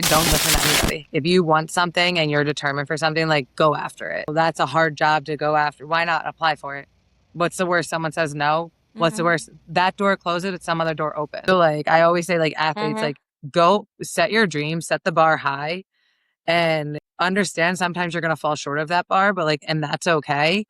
Don't listen to anybody. If you want something and you're determined for something, like go after it. That's a hard job to go after. Why not apply for it? What's the worst? Someone says no. What's the worst? That door closes, it's some other door open. So like I always say, like athletes, like go set your dreams, set the bar high, and understand sometimes you're gonna fall short of that bar, but like, and that's okay.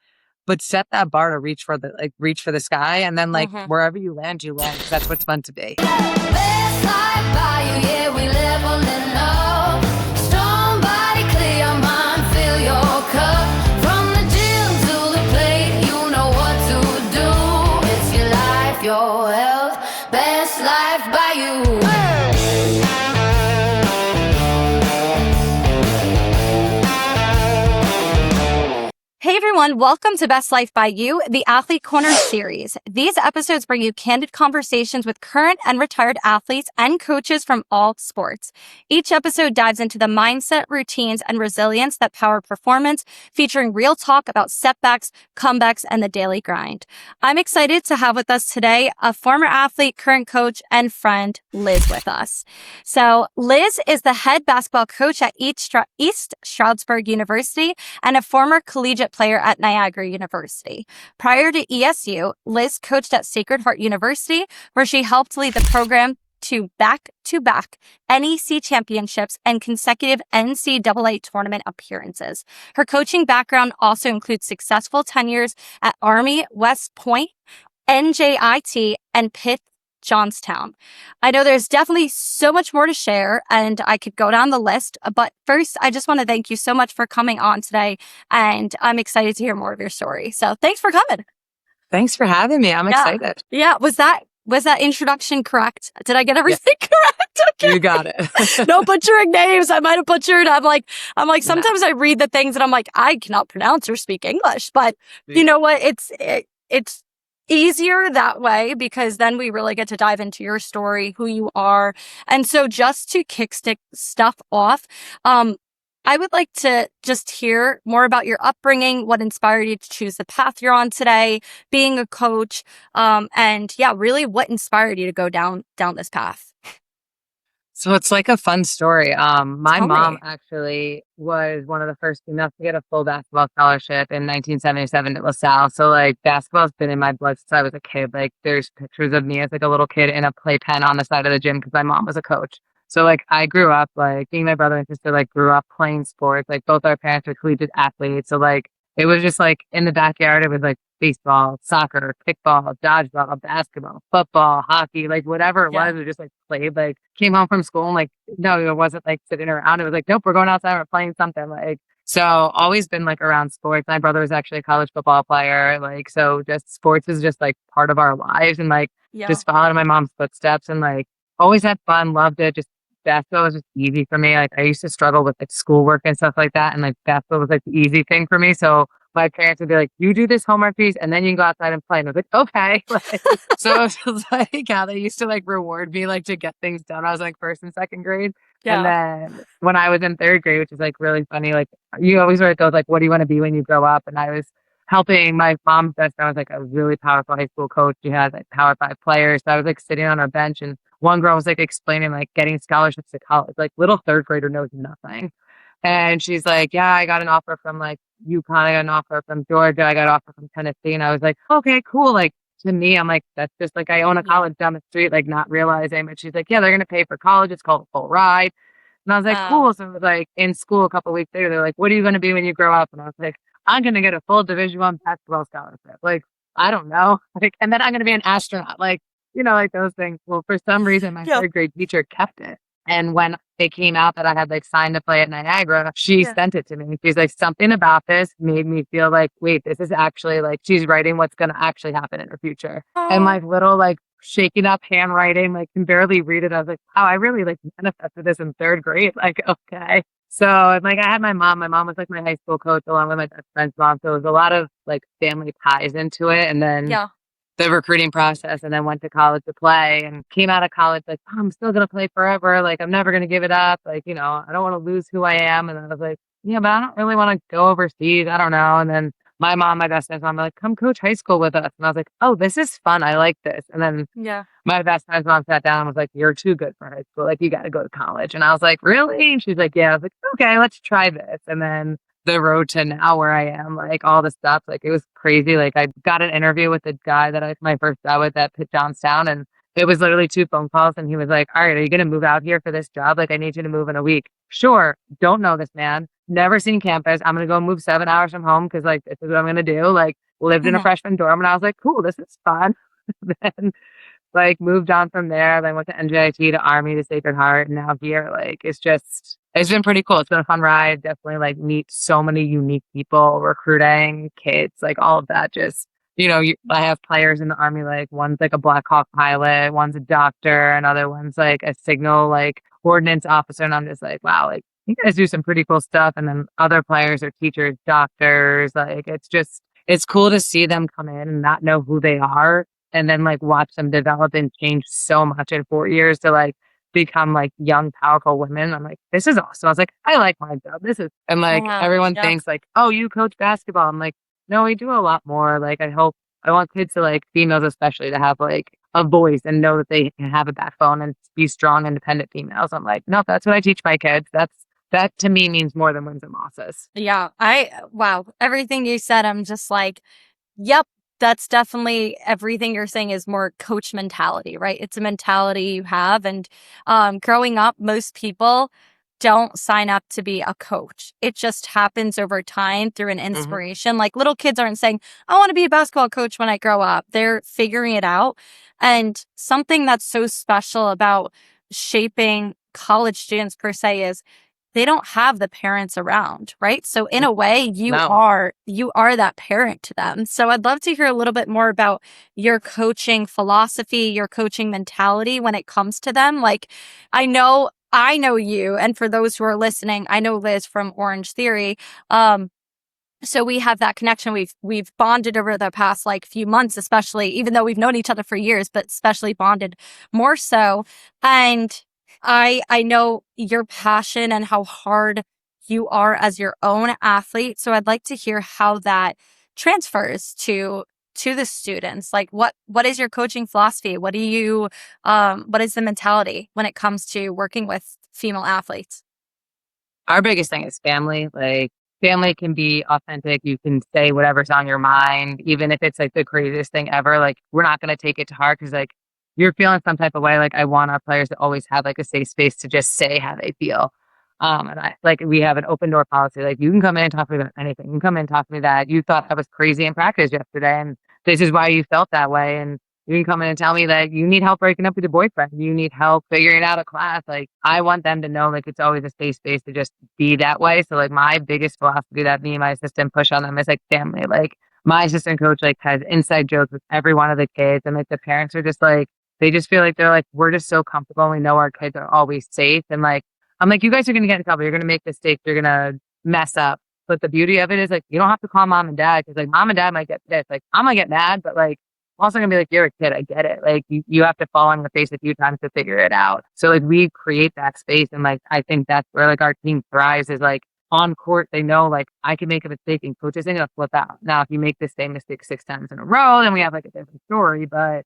But set that bar to reach for the sky, and then like wherever you land, because that's what's meant to be. Best life by you, yeah, we leveling up. Strong body, clear mind, fill your cup. From the gym to the plate, you know what to do. It's your life, your health, best life by you. Hey everyone, welcome to Best Life by You, the Athlete Corner series. These episodes bring you candid conversations with current and retired athletes and coaches from all sports. Each episode dives into the mindset, routines, and resilience that power performance, featuring real talk about setbacks, comebacks, and the daily grind. I'm excited to have with us today a former athlete, current coach, and friend, Liz, with us. So Liz is the head basketball coach at East Stroudsburg University and a former collegiate player at Niagara University. Prior to ESU, Liz coached at Sacred Heart University, where she helped lead the program to back-to-back NEC championships and consecutive NCAA tournament appearances. Her coaching background also includes successful tenures at Army, West Point, NJIT, and Pitt Johnstown. I know there's definitely so much more to share and I could go down the list, but first I just want to thank you so much for coming on today and I'm excited to hear more of your story. So thanks for coming. Thanks for having me. I'm excited. Yeah. Was that introduction correct? Did I get everything correct? Okay. You got it. No butchering names. I might have butchered. I'm like, sometimes I read the things and I'm like, I cannot pronounce or speak English, but you know what? It's easier that way because then we really get to dive into your story, who you are. And so just to stuff off, I would like to just hear more about your upbringing, what inspired you to choose the path you're on today, being a coach, and yeah, really what inspired you to go down this path. So it's like a fun story. My Tell mom me. actually was one of the first females to get a full basketball scholarship in 1977 at LaSalle. So like basketball's been in my blood since I was a kid. Like there's pictures of me as like a little kid in a playpen on the side of the gym because my mom was a coach. So like I grew up like being my brother and sister like grew up playing sports. Like both our parents were collegiate athletes. So like it was just like in the backyard, it was like baseball, soccer, kickball, dodgeball, basketball, football, hockey, like whatever it was, we just like played, like came home from school and like, no, it wasn't like sitting around. It was like, nope, we're going outside, we're playing something like, so always been like around sports. My brother was actually a college football player. Like, so just sports is just like part of our lives and like just followed in my mom's footsteps and like always had fun, loved it. Just basketball was just easy for me. Like I used to struggle with like schoolwork and stuff like that. And like basketball was like the easy thing for me. So my parents would be like, you do this homework piece and then you can go outside and play. And I was like, okay. Like, so it was like how they used to like reward me like to get things done. I was like first and second grade. And then when I was in third grade, which is like really funny, like you always write those like, what do you want to be when you grow up? And I was helping my mom's best friend was like a really powerful high school coach. She had like Power 5 players. So I was like sitting on her bench and one girl was like explaining like getting scholarships to college. Like little third grader knows nothing. And she's like, yeah, I got an offer from like UConn. I got an offer from Georgia. I got an offer from Tennessee. And I was like, okay, cool. Like to me, I'm like, that's just like, I own a college down the street, like not realizing, but she's like, yeah, they're going to pay for college. It's called a full ride. And I was like, cool. So it was like in school a couple of weeks later, they're like, what are you going to be when you grow up? And I was like, I'm going to get a full Division I basketball scholarship. Like, I don't know. Like, and then I'm going to be an astronaut. Like, you know, like those things. Well, for some reason, my third grade teacher kept it. And when it came out that I had like signed to play at Niagara, she sent it to me. She's like, something about this made me feel like, wait, this is actually like, she's writing what's going to actually happen in her future. And my little like shaking up handwriting, like can barely read it. I was like, wow, I really like manifested this in third grade. Like, okay. So like I had my mom was like my high school coach along with my best friend's mom. So it was a lot of like family ties into it. And then the recruiting process and then went to college to play and came out of college like, oh, I'm still going to play forever. Like, I'm never going to give it up. Like, you know, I don't want to lose who I am. And then I was like, yeah, but I don't really want to go overseas. I don't know. And then my mom, my best friend's mom, were like, come coach high school with us. And I was like, oh, this is fun. I like this. And then Yeah. my best friend's mom sat down and was like, you're too good for high school. Like, you got to go to college. And I was like, really? And she's like, yeah. I was like, okay, let's try this. And then the road to now where I am, like all the stuff, like it was crazy. Like I got an interview with the guy that I my first job with at Pitt Johnstown, and it was literally 2 phone calls. And he was like, all right, are you going to move out here for this job? Like, I need you to move in a week. Sure. Don't know this man. Never seen campus. I'm going to go move 7 hours from home because like this is what I'm going to do. Like lived in a freshman dorm, and I was like, cool, this is fun. Then like moved on from there. Then went to NJIT, to Army, to Sacred Heart, and now here. Like it's been pretty cool. It's been a fun ride. Definitely like meet so many unique people, recruiting, kids, like all of that. Just I have players in the Army. Like one's like a Black Hawk pilot, one's a doctor, another one's like a signal like ordnance officer. And I'm just like, wow, like you guys do some pretty cool stuff. And then other players are teachers, doctors. Like it's cool to see them come in and not know who they are, and then like watch them develop and change so much in 4 years to like become like young, powerful women. I'm like, this is awesome. I was like, I like my job. This is, and like Wow. everyone Yeah. thinks like, oh, you coach basketball. I'm like, no, we do a lot more. Like, I want kids to like females, especially to have like a voice and know that they can have a backbone and be strong, independent females. I'm like, no, that's what I teach my kids. That to me means more than wins and losses. Yeah. Wow. Everything you said, I'm just like, yep, that's definitely everything you're saying is more coach mentality, right? It's a mentality you have. And growing up, most people don't sign up to be a coach. It just happens over time through an inspiration. Like little kids aren't saying, I want to be a basketball coach when I grow up. They're figuring it out. And something that's so special about shaping college students per se is they don't have the parents around, right? So in a way, you No. are that parent to them. So I'd love to hear a little bit more about your coaching philosophy, your coaching mentality when it comes to them. Like I know you, and for those who are listening, I know Liz from Orange Theory. So we have that connection. We've bonded over the past like few months, especially, even though we've known each other for years, but especially bonded more so. And I know your passion and how hard you are as your own athlete. So I'd like to hear how that transfers to the students. Like what is your coaching philosophy? What is the mentality when it comes to working with female athletes? Our biggest thing is family. Like family can be authentic. You can say whatever's on your mind, even if it's like the craziest thing ever. Like we're not going to take it to heart because like you're feeling some type of way. Like I want our players to always have like a safe space to just say how they feel. And I like we have an open door policy. Like you can come in and talk to me about anything. You can come in and talk to me that you thought I was crazy in practice yesterday, and this is why you felt that way. And you can come in and tell me that you need help breaking up with your boyfriend. You need help figuring out a class. Like I want them to know like it's always a safe space to just be that way. So like my biggest philosophy that me and my assistant push on them is like family. Like my assistant coach like has inside jokes with every one of the kids, and like the parents are just like they just feel like they're like we're just so comfortable. And we know our kids are always safe. And like I'm like, you guys are gonna get in trouble. You're gonna make mistakes. You're gonna mess up. But the beauty of it is like you don't have to call mom and dad because like mom and dad might get pissed. Like I'm gonna get mad, but like I'm also gonna be like, you're a kid, I get it. Like you have to fall on your face a few times to figure it out. So like we create that space, and like I think that's where like our team thrives is like on court they know like I can make a mistake and coach isn't gonna flip out. Now if you make the same mistake 6 times in a row, then we have like a different story. But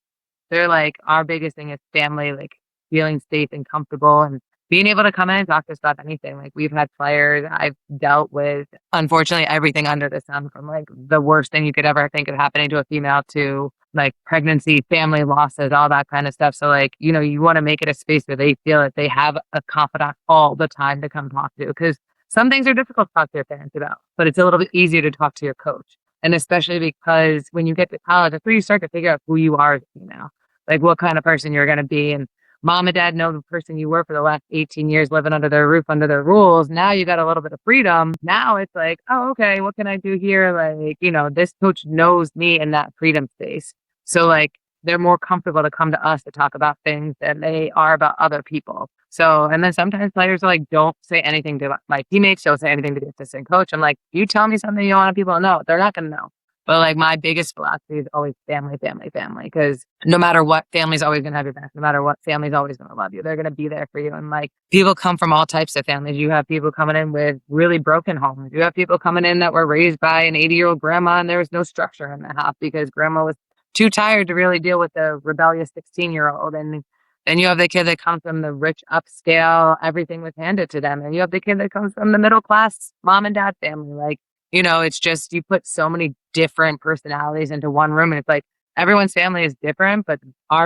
they're like our biggest thing is family, like feeling safe and comfortable and being able to come in and talk to us about anything. Like we've had players I've dealt with, unfortunately, everything under the sun from like the worst thing you could ever think of happening to a female to like pregnancy, family losses, all that kind of stuff. So like, you want to make it a space where they feel that they have a confidant all the time to come talk to. Because some things are difficult to talk to your parents about, but it's a little bit easier to talk to your coach. And especially because when you get to college, that's where you start to figure out who you are as a female, like what kind of person you're going to be. And mom and dad know the person you were for the last 18 years living under their roof, under their rules. Now you got a little bit of freedom. Now it's like, oh, okay, what can I do here? Like, this coach knows me in that freedom space. So like, they're more comfortable to come to us to talk about things than they are about other people. So, and then sometimes players are like, don't say anything to my teammates. Don't say anything to the assistant coach. I'm like, you tell me something you don't want people to know. They're not going to know. But like my biggest philosophy is always family, family, family. Because no matter what, family's always gonna have your back. No matter what, family's always gonna love you. They're gonna be there for you. And like people come from all types of families. You have people coming in with really broken homes. You have people coming in that were raised by an 80-year-old grandma and there was no structure in the house because grandma was too tired to really deal with the rebellious 16-year-old. And then you have the kid that comes from the rich upscale, everything was handed to them. And you have the kid that comes from the middle class mom and dad family. Like, it's just you put so many different personalities into one room, and it's like everyone's family is different, but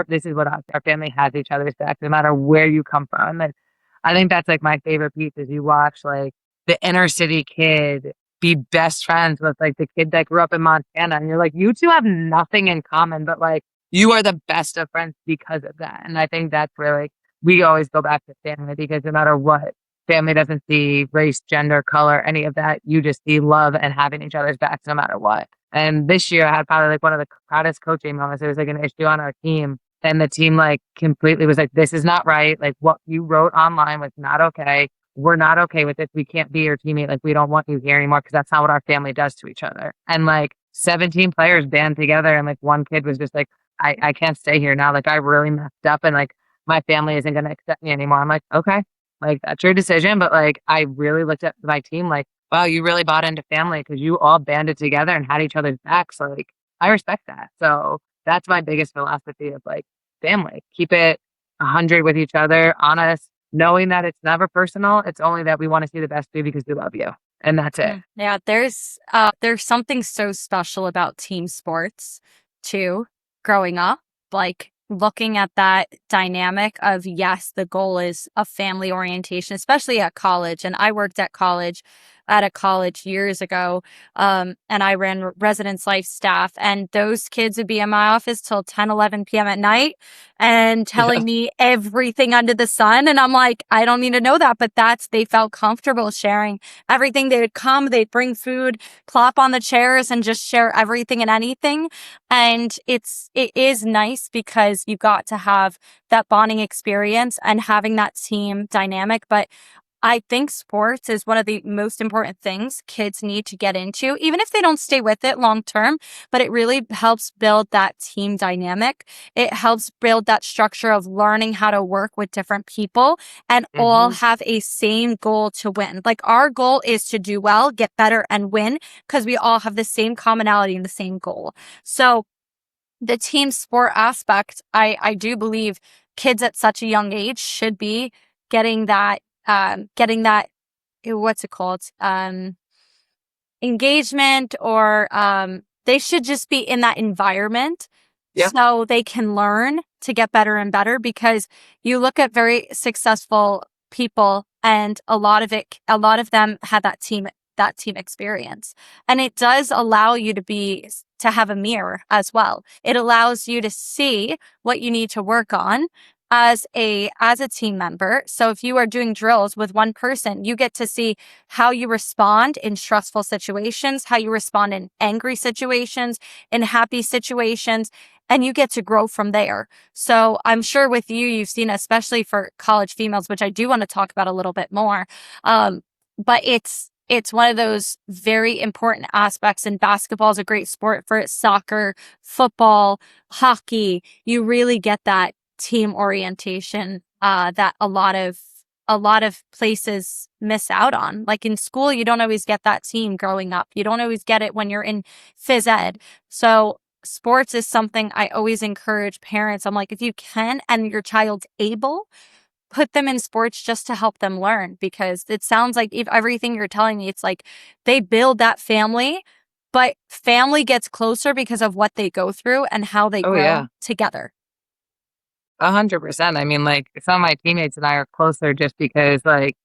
this is what our family has each other's back, no matter where you come from. And I think that's like my favorite piece is you watch like the inner city kid be best friends with like the kid that grew up in Montana, and you're like, you two have nothing in common, but like you are the best of friends because of that. And I think that's where like we always go back to family because no matter what, family doesn't see race, gender, color, any of that. You just see love and having each other's backs no matter what. And this year I had probably like one of the proudest coaching moments. There was like an issue on our team and the team like completely was like, this is not right. Like what you wrote online was not okay. We're not okay with this. We can't be your teammate. Like we don't want you here anymore because that's not what our family does to each other. And like 17 players band together and like one kid was just like, I can't stay here now. Like I really messed up and like my family isn't going to accept me anymore. I'm like, okay. Like, that's your decision. But like, I really looked at my team like, wow, you really bought into family because you all banded together and had each other's backs. Like, I respect that. So that's my biggest philosophy of like family. Keep it 100 with each other, honest, knowing that it's never personal. It's only that we want to see the best for you because we love you. And that's it. Yeah, there's something so special about team sports too, growing up. Like looking at that dynamic of yes, the goal is a family orientation, especially at college. And I worked at a college years ago, and I ran residence life staff, and those kids would be in my office till 10, 11 p.m. at night and telling me everything under the sun. And I'm like, I don't need to know that, but they felt comfortable sharing everything. They would come, they'd bring food, plop on the chairs and just share everything and anything. And it is nice because you got to have that bonding experience and having that team dynamic. But I think sports is one of the most important things kids need to get into, even if they don't stay with it long term, but it really helps build that team dynamic. It helps build that structure of learning how to work with different people and all have a same goal to win. Like our goal is to do well, get better and win because we all have the same commonality and the same goal. So the team sport aspect, I do believe kids at such a young age should be getting that, what's it called? Engagement or, they should just be in that environment so they can learn to get better and better because you look at very successful people and a lot of them had that team experience. And it does allow you to have a mirror as well. It allows you to see what you need to work on as a team member. So if you are doing drills with one person, you get to see how you respond in stressful situations, how you respond in angry situations, in happy situations, and you get to grow from there. So I'm sure with you've seen, especially for college females, which I do want to talk about a little bit more. But it's one of those very important aspects, and basketball is a great sport for it. Soccer, football, hockey, you really get that team orientation that a lot of places miss out on. Like in school, you don't always get that team growing up. You don't always get it when you're in phys ed. So sports is something I always encourage parents. I'm like, if you can and your child's able, put them in sports just to help them learn, because it sounds like if everything you're telling me, it's like they build that family, but family gets closer because of what they go through and how they grow together. 100%. I mean, like some of my teammates and I are closer just because like,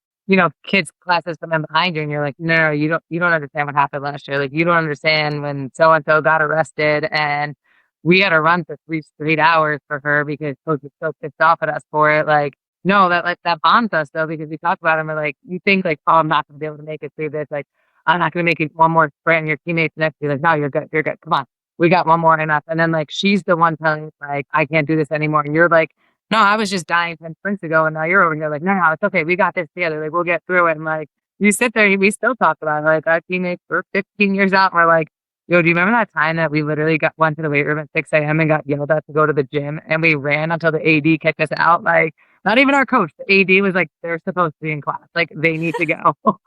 kids classes come in behind you and you're like, no, you don't understand what happened last year. Like you don't understand when so-and-so got arrested and we had to run for 3 straight hours for her because coach was so pissed off at us for it. Like, no, that bonds us though, because we talk about it and we're like, you think like, oh, I'm not going to be able to make it through this. Like, I'm not going to make it one more sprint and your teammates next to you. Like, no, you're good. You're good. Come on. We got one more enough. And then like, she's the one telling you like, I can't do this anymore. And you're like, no, I was just dying 10 sprints ago. And now you're over here like, no, it's okay. We got this together. Like, we'll get through it. And like, you sit there, we still talk about it. Like our teammates, we're 15 years out. And we're like, Yo, do you remember that time that we literally went to the weight room at 6 a.m. and got yelled at to go to the gym and we ran until the AD kicked us out? Like, not even our coach. The AD was like, they're supposed to be in class. Like, they need to go.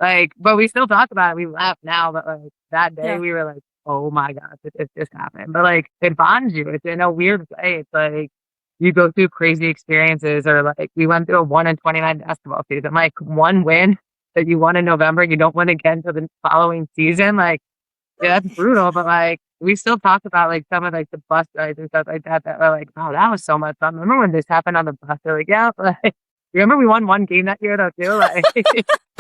Like, but we still talk about it. We laugh now, but like that day Yeah. we were like, oh my gosh, it just happened. But like, it bonds you. It's in a weird way. It's like you go through crazy experiences, or like we went through a 1-29 basketball season. Like one win that you won in November, you don't win again till the following season. Like, yeah, that's brutal, but, like, we still talk about, like, some of, like, the bus rides and stuff like that we're like, "Oh, that was so much fun. Remember when this happened on the bus?" They're like, "Yeah." Like, remember we won one game that year though too? Like,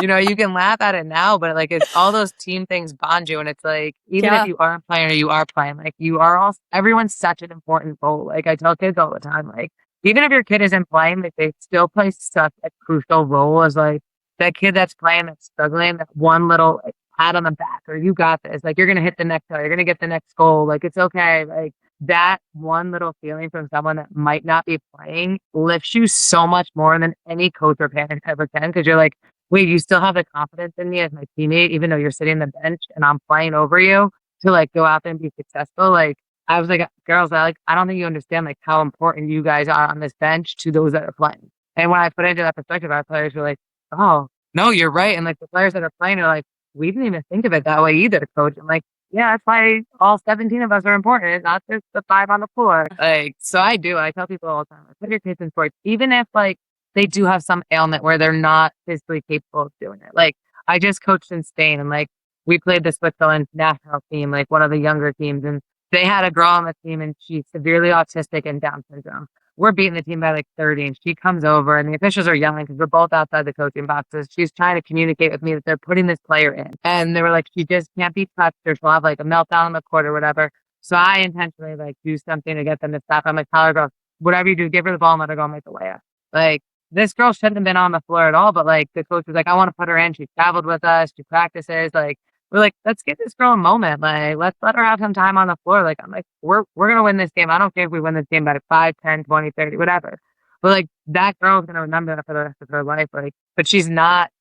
you can laugh at it now, but, like, it's all those team things bond you, and it's like, even if Yeah. you aren't playing or you are playing, like, you are all everyone's such an important role. Like, I tell kids all the time, like, even if your kid isn't playing, like, they still play such a crucial role as, like, that kid that's playing, that's struggling, that one little, like, pat on the back, or you got this, like you're gonna hit the next shot, you're gonna get the next goal, like it's okay. Like that one little feeling from someone that might not be playing lifts you so much more than any coach or parent ever can, because you're like, wait, you still have the confidence in me as my teammate, even though you're sitting on the bench and I'm playing over you, to like go out there and be successful. Like I was like, girls, I don't think you understand like how important you guys are on this bench to those that are playing. And when I put it into that perspective, our players were like, oh no, you're right. And like the players that are playing are like, we didn't even think of it that way either, coach. I'm like, yeah, that's why all 17 of us are important. It's not just the 5 on the floor. Like, so I do. I tell people all the time, like, put your kids in sports, even if like they do have some ailment where they're not physically capable of doing it. Like, I just coached in Spain, and like we played the Switzerland national team, like one of the younger teams, and they had a girl on the team, and she's severely autistic and Down syndrome. We're beating the team by like 30, and she comes over, and the officials are yelling because we're both outside the coaching boxes. She's trying to communicate with me that they're putting this player in, and they were like, she just can't be touched, or she'll have like a meltdown on the court or whatever. So I intentionally like do something to get them to stop. I'm like, tell her, girl, whatever you do, give her the ball and let her go and make the layup. Like, this girl shouldn't have been on the floor at all, but like the coach was like, I want to put her in. She traveled with us, she practices. Like, we're like, let's give this girl a moment. Like, let's let her have some time on the floor. Like, I'm like, we're gonna win this game. I don't care if we win this game by 5, 10, 20, 30, whatever. But like that girl's gonna remember that for the rest of her life. Like, but she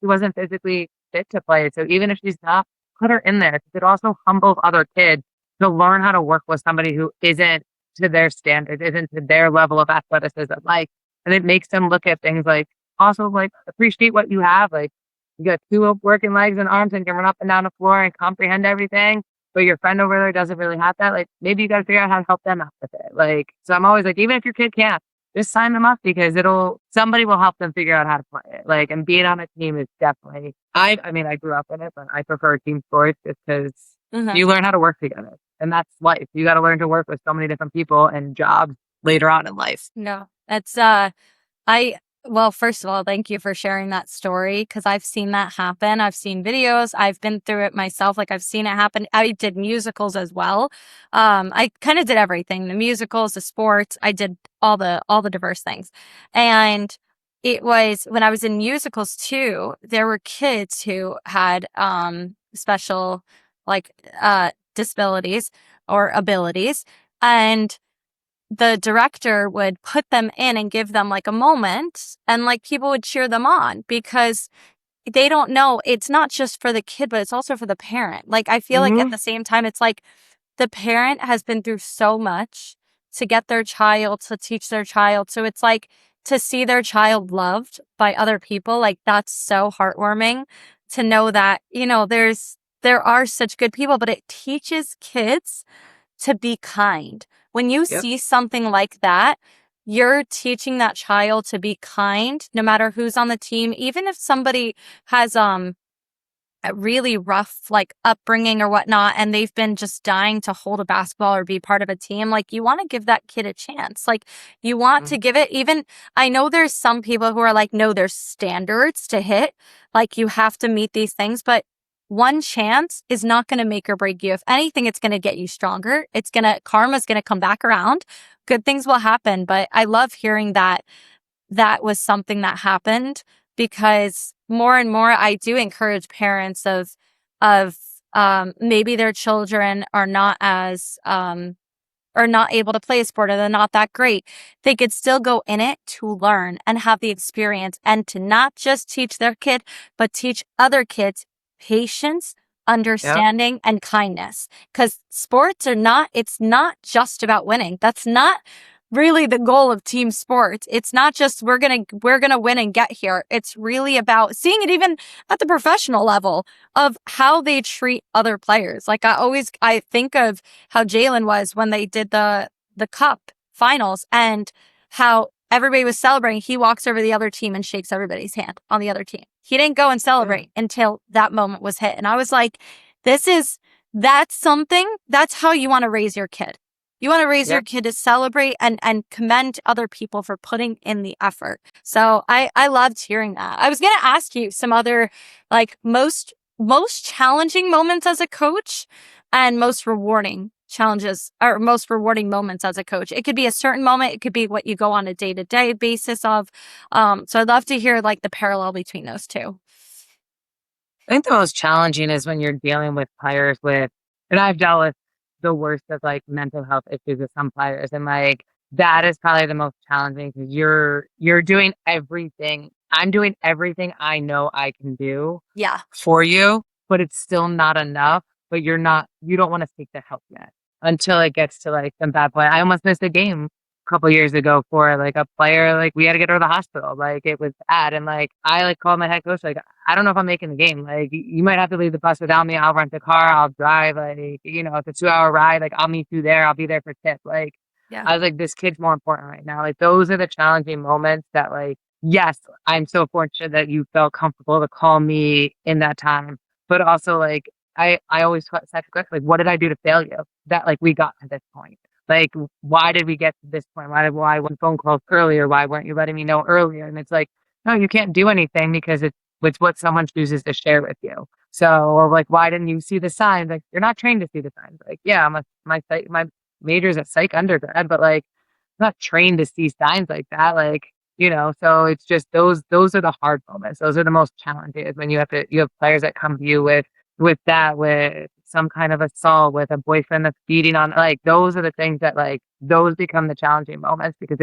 wasn't physically fit to play it. So even if she's not, put her in there. It also humbles other kids to learn how to work with somebody who isn't to their standards, isn't to their level of athleticism. Like, and it makes them look at things like, also like appreciate what you have. Like, you got 2 working legs and arms and can run up and down the floor and comprehend everything, but your friend over there doesn't really have that. Like, maybe you got to figure out how to help them out with it. Like, so I'm always like, even if your kid can't, just sign them up, because somebody will help them figure out how to play it. Like, and being on a team is definitely, I mean, I grew up in it, but I prefer team sports just because you learn how to work together, and that's life. You got to learn to work with so many different people and jobs later on in life. No, it's well, first of all, thank you for sharing that story, because I've seen that happen. I've seen videos. I've been through it myself. Like, I've seen it happen. I did musicals as well. I kind of did everything, the musicals, the sports. I did all the diverse things. And it was when I was in musicals too, there were kids who had special like disabilities or abilities, and the director would put them in and give them like a moment, and like people would cheer them on, because they don't know, it's not just for the kid, but it's also for the parent. Like, I feel like at the same time, it's like the parent has been through so much to get their child, to teach their child. So it's like to see their child loved by other people, like that's so heartwarming to know that, there are such good people, but it teaches kids to be kind. When you see something like that, you're teaching that child to be kind, no matter who's on the team. Even if somebody has a really rough like upbringing or whatnot, and they've been just dying to hold a basketball or be part of a team, like you want to give that kid a chance. Like, you want to give it, even, I know there's some people who are like, no, there's standards to hit. Like, you have to meet these things, but one chance is not going to make or break you. If anything, it's going to get you stronger. Karma's going to come back around. Good things will happen. But I love hearing that was something that happened, because more and more I do encourage parents of maybe their children are not able to play a sport, or they're not that great. They could still go in it to learn and have the experience, and to not just teach their kid, but teach other kids patience, understanding, and kindness. Because sports it's not just about winning. That's not really the goal of team sports. It's not just we're gonna win and get here. It's really about seeing it even at the professional level of how they treat other players. Like I think of how Jalen was when they did the cup finals and how everybody was celebrating. He walks over to the other team and shakes everybody's hand on the other team. He didn't go and celebrate until that moment was hit. And I was like, that's how you want to raise your kid. You want to raise your kid to celebrate and commend other people for putting in the effort. So I loved hearing that. I was going to ask you some other like most challenging moments as a coach and most rewarding challenges or most rewarding moments as a coach. It could be a certain moment. It could be what you go on a day-to-day basis of. So I'd love to hear like the parallel between those two. I think the most challenging is when you're dealing with players and I've dealt with the worst of like mental health issues with some players. And like, that is probably the most challenging because you're doing everything. I'm doing everything I know I can do for you, but it's still not enough. But you don't want to seek the help yet until it gets to like some bad point. I almost missed a game a couple years ago for like a player, like we had to get her to the hospital. Like it was bad. And like, I like called my head coach, like, I don't know if I'm making the game. Like you might have to leave the bus without me. I'll rent the car. I'll drive. Like, it's a 2-hour ride. Like I'll meet you there. I'll be there for tip. Like, I was like, this kid's more important right now. Like those are the challenging moments that like, yes, I'm so fortunate that you felt comfortable to call me in that time. But also like, I always said, like, what did I do to fail you? That like we got to this point. Like, why did we get to this point? Why one phone calls earlier? Why weren't you letting me know earlier? And it's like, no, you can't do anything because it's what someone chooses to share with you. So like, why didn't you see the signs? Like, you're not trained to see the signs. Like, yeah, my major's at psych undergrad, but like, I'm not trained to see signs like that. Like, so it's just those are the hard moments. Those are the most challenging is when you have players that come to you with some kind of assault, with a boyfriend that's beating on, like, those are the things that like, those become the challenging moments because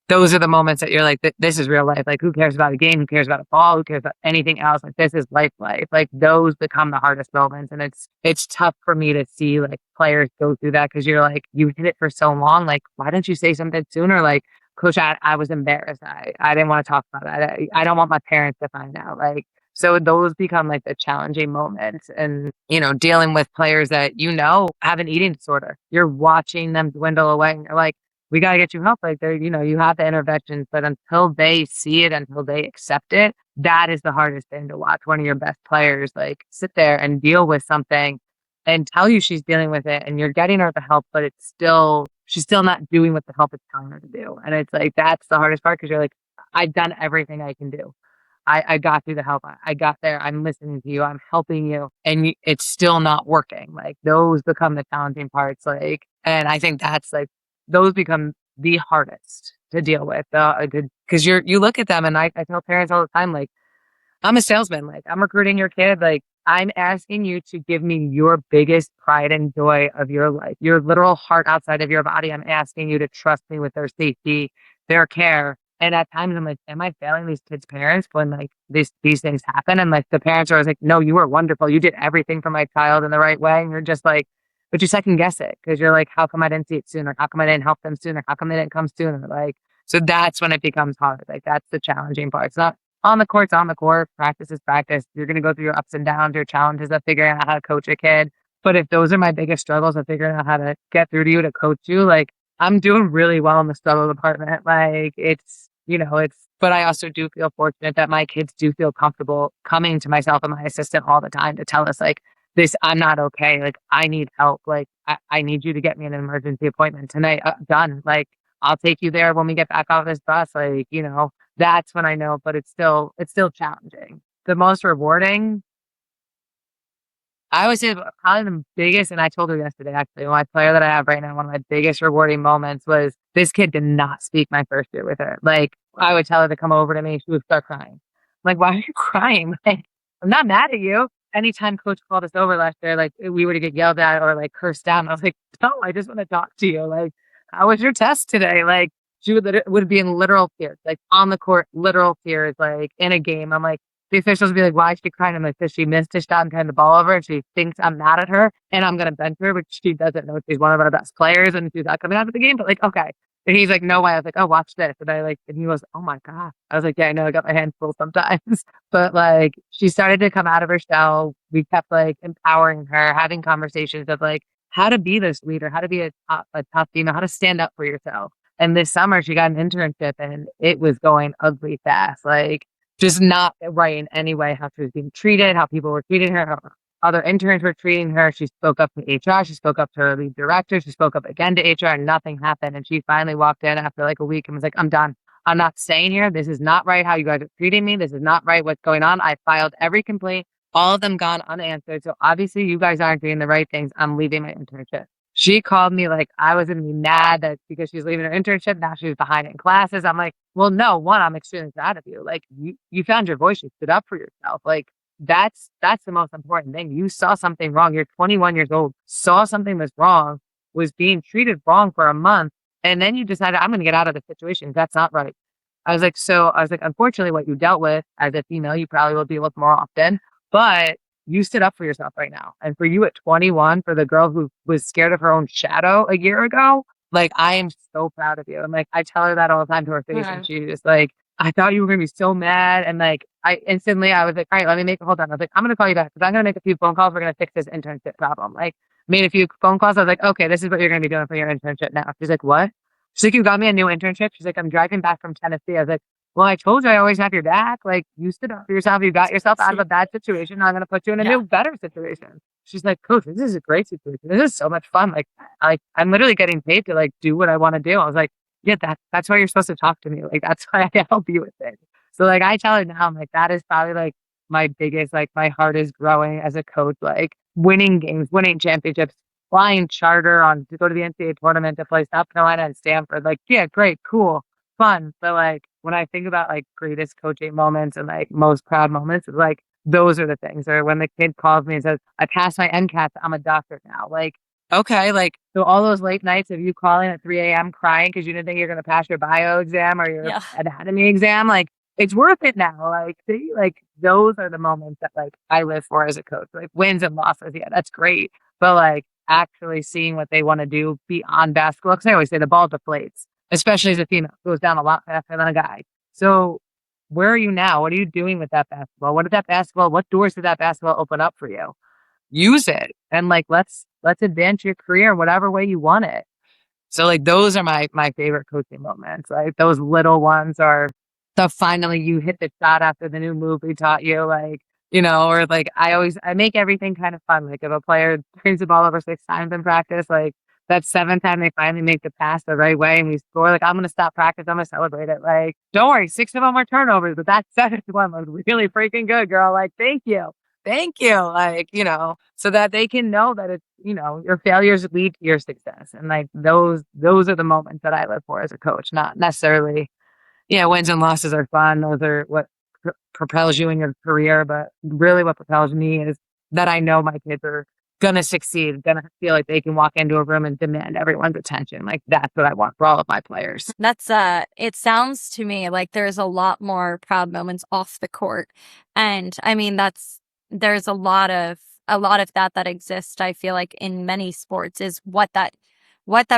those are the moments that you're like, this is real life. Like, who cares about a game? Who cares about a ball? Who cares about anything else? Like, this is life. Like, those become the hardest moments. And it's tough for me to see like players go through that because you're like, you hit it for so long. Like, why didn't you say something sooner? Like, coach, I was embarrassed. I didn't want to talk about it. I don't want my parents to find out. Like, so those become like the challenging moments and, dealing with players that, have an eating disorder. You're watching them dwindle away and you're like, we got to get you help. Like they're, you have the interventions, but until they see it, until they accept it, that is the hardest thing to watch one of your best players, like sit there and deal with something and tell you she's dealing with it and you're getting her the help, but she's still not doing what the help is telling her to do. And it's like, that's the hardest part because you're like, I've done everything I can do. I got through the help. I got there. I'm listening to you. I'm helping you. And it's still not working. Like those become the challenging parts. Like, and I think that's like, those become the hardest to deal with. Cause you look at them and I tell parents all the time, like, I'm a salesman. Like I'm recruiting your kid. Like I'm asking you to give me your biggest pride and joy of your life, your literal heart outside of your body. I'm asking you to trust me with their safety, their care. And at times I'm like, am I failing these kids' parents when like these things happen? And like the parents are always like, no, you were wonderful. You did everything for my child in the right way. And you're just like, but you second guess it because you're like, how come I didn't see it sooner? How come I didn't help them sooner? How come they didn't come sooner? Like, so that's when it becomes hard. Like that's the challenging part. It's not on the court, it's on the court. Practice is practice. You're going to go through your ups and downs, your challenges of figuring out how to coach a kid. But if those are my biggest struggles of figuring out how to get through to you to coach you, like I'm doing really well in the struggle department. Like but I also do feel fortunate that my kids do feel comfortable coming to myself and my assistant all the time to tell us like this, I'm not okay. Like I need help. Like I need you to get me an emergency appointment tonight. Done. Like I'll take you there when we get back off this bus. Like, that's when I know, but it's still challenging. The most rewarding, I would say probably the biggest, and I told her yesterday, actually, my player that I have right now, one of my biggest rewarding moments was this kid did not speak my first year with her. Like, I would tell her to come over to me, she would start crying. I'm like, why are you crying? Like, I'm not mad at you. Anytime coach called us over last year, like, we were to get yelled at or like cursed down, I was like, no, I just want to talk to you. Like, how was your test today? Like, she would be in literal tears, like on the court, literal tears, like in a game. I'm like, the officials will be like, why is she crying? I'm like, because she missed a shot and turned the ball over and she thinks I'm mad at her and I'm going to bench her, but she doesn't know she's one of our best players and she's not coming out of the game. But like, okay. And he's like, no way. I was like, oh, watch this. And he goes, oh my God. I was like, yeah, I know. I got my hands full sometimes. But like, she started to come out of her shell. We kept like empowering her, having conversations of like how to be this leader, how to be a tough female, how to stand up for yourself. And this summer she got an internship and it was going ugly fast. Like, just not right in any way, how she was being treated, how people were treating her, how other interns were treating her. She spoke up to HR. She spoke up to her lead director. She spoke up again to HR and nothing happened. And she finally walked in after like a week and was like, I'm done. I'm not staying here. This is not right how you guys are treating me. This is not right what's going on. I filed every complaint, all of them gone unanswered. So obviously you guys aren't doing the right things. I'm leaving my internship. She called me like I was gonna be mad that because she's leaving her internship, now she was behind in classes. I'm like, well, no, one, I'm extremely proud of you. Like you found your voice, you stood up for yourself. Like that's the most important thing. You saw something wrong. You're 21 years old, saw something was wrong, was being treated wrong for a month, and then you decided I'm gonna get out of the situation. That's not right. I was like, unfortunately, what you dealt with as a female, you probably will deal with more often, but you stood up for yourself right now. And for you at 21, for the girl who was scared of her own shadow a year ago, like, I am so proud of you. And like, I tell her that all the time to her face. And she's just like, I thought you were going to be so mad. And like, I was like, all right, hold on. I was like, I'm going to call you back because I'm going to make a few phone calls. We're going to fix this internship problem. Like, made a few phone calls. I was like, okay, this is what you're going to be doing for your internship now. She's like, what? She's like, you got me a new internship. She's like, I'm driving back from Tennessee. I was like, well, I told you I always have your back. Like, you stood up for yourself. You got yourself out of a bad situation. Now I'm going to put you in a new, better situation. She's like, Coach, this is a great situation. This is so much fun. Like, I'm literally getting paid to like do what I want to do. I was like, yeah, that's why you're supposed to talk to me. Like, that's why I help you with it. So like, I tell her now, I'm like, that is probably like my biggest, like my heart is growing as a coach, like winning games, winning championships, flying charter on to go to the NCAA tournament to play South Carolina and Stanford. Like, yeah, great, cool, fun. But like, when I think about like greatest coaching moments and like most proud moments, it's like those are the things. Or when the kid calls me and says, I passed my NCAT, I'm a doctor now. Like, okay, like, so all those late nights of you calling at 3 a.m. crying because you didn't think you're going to pass your bio exam or your anatomy exam, like, it's worth it now. Like, see, like, those are the moments that like I live for as a coach. Like, wins and losses, yeah, that's great. But like, actually seeing what they want to do beyond basketball, because I always say the ball deflates, especially as a female, goes down a lot faster than a guy. So where are you now? What are you doing with that basketball? What doors did that basketball open up for you? Use it. And like, let's advance your career in whatever way you want it. So like, those are my favorite coaching moments. Like, those little ones are the finally you hit the shot after the new move we taught you, like, you know, or like, I make everything kind of fun. Like, if a player turns the ball over 6 times in practice, like, that 7th time they finally make the pass the right way and we score, like, I'm going to stop practice. I'm going to celebrate it. Like, don't worry, 6 of them are turnovers, but that 7th one was really freaking good, girl. Like, thank you. Like, you know, so that they can know that it's, you know, your failures lead to your success. And like, those are the moments that I live for as a coach, not necessarily, yeah, wins and losses are fun. Those are what propels you in your career. But really what propels me is that I know my kids are going to succeed, going to feel like they can walk into a room and demand everyone's attention. Like, that's what I want for all of my players. That's it sounds to me like there's a lot more proud moments off the court. And I mean, there's a lot of that exists. I feel like in many sports is what that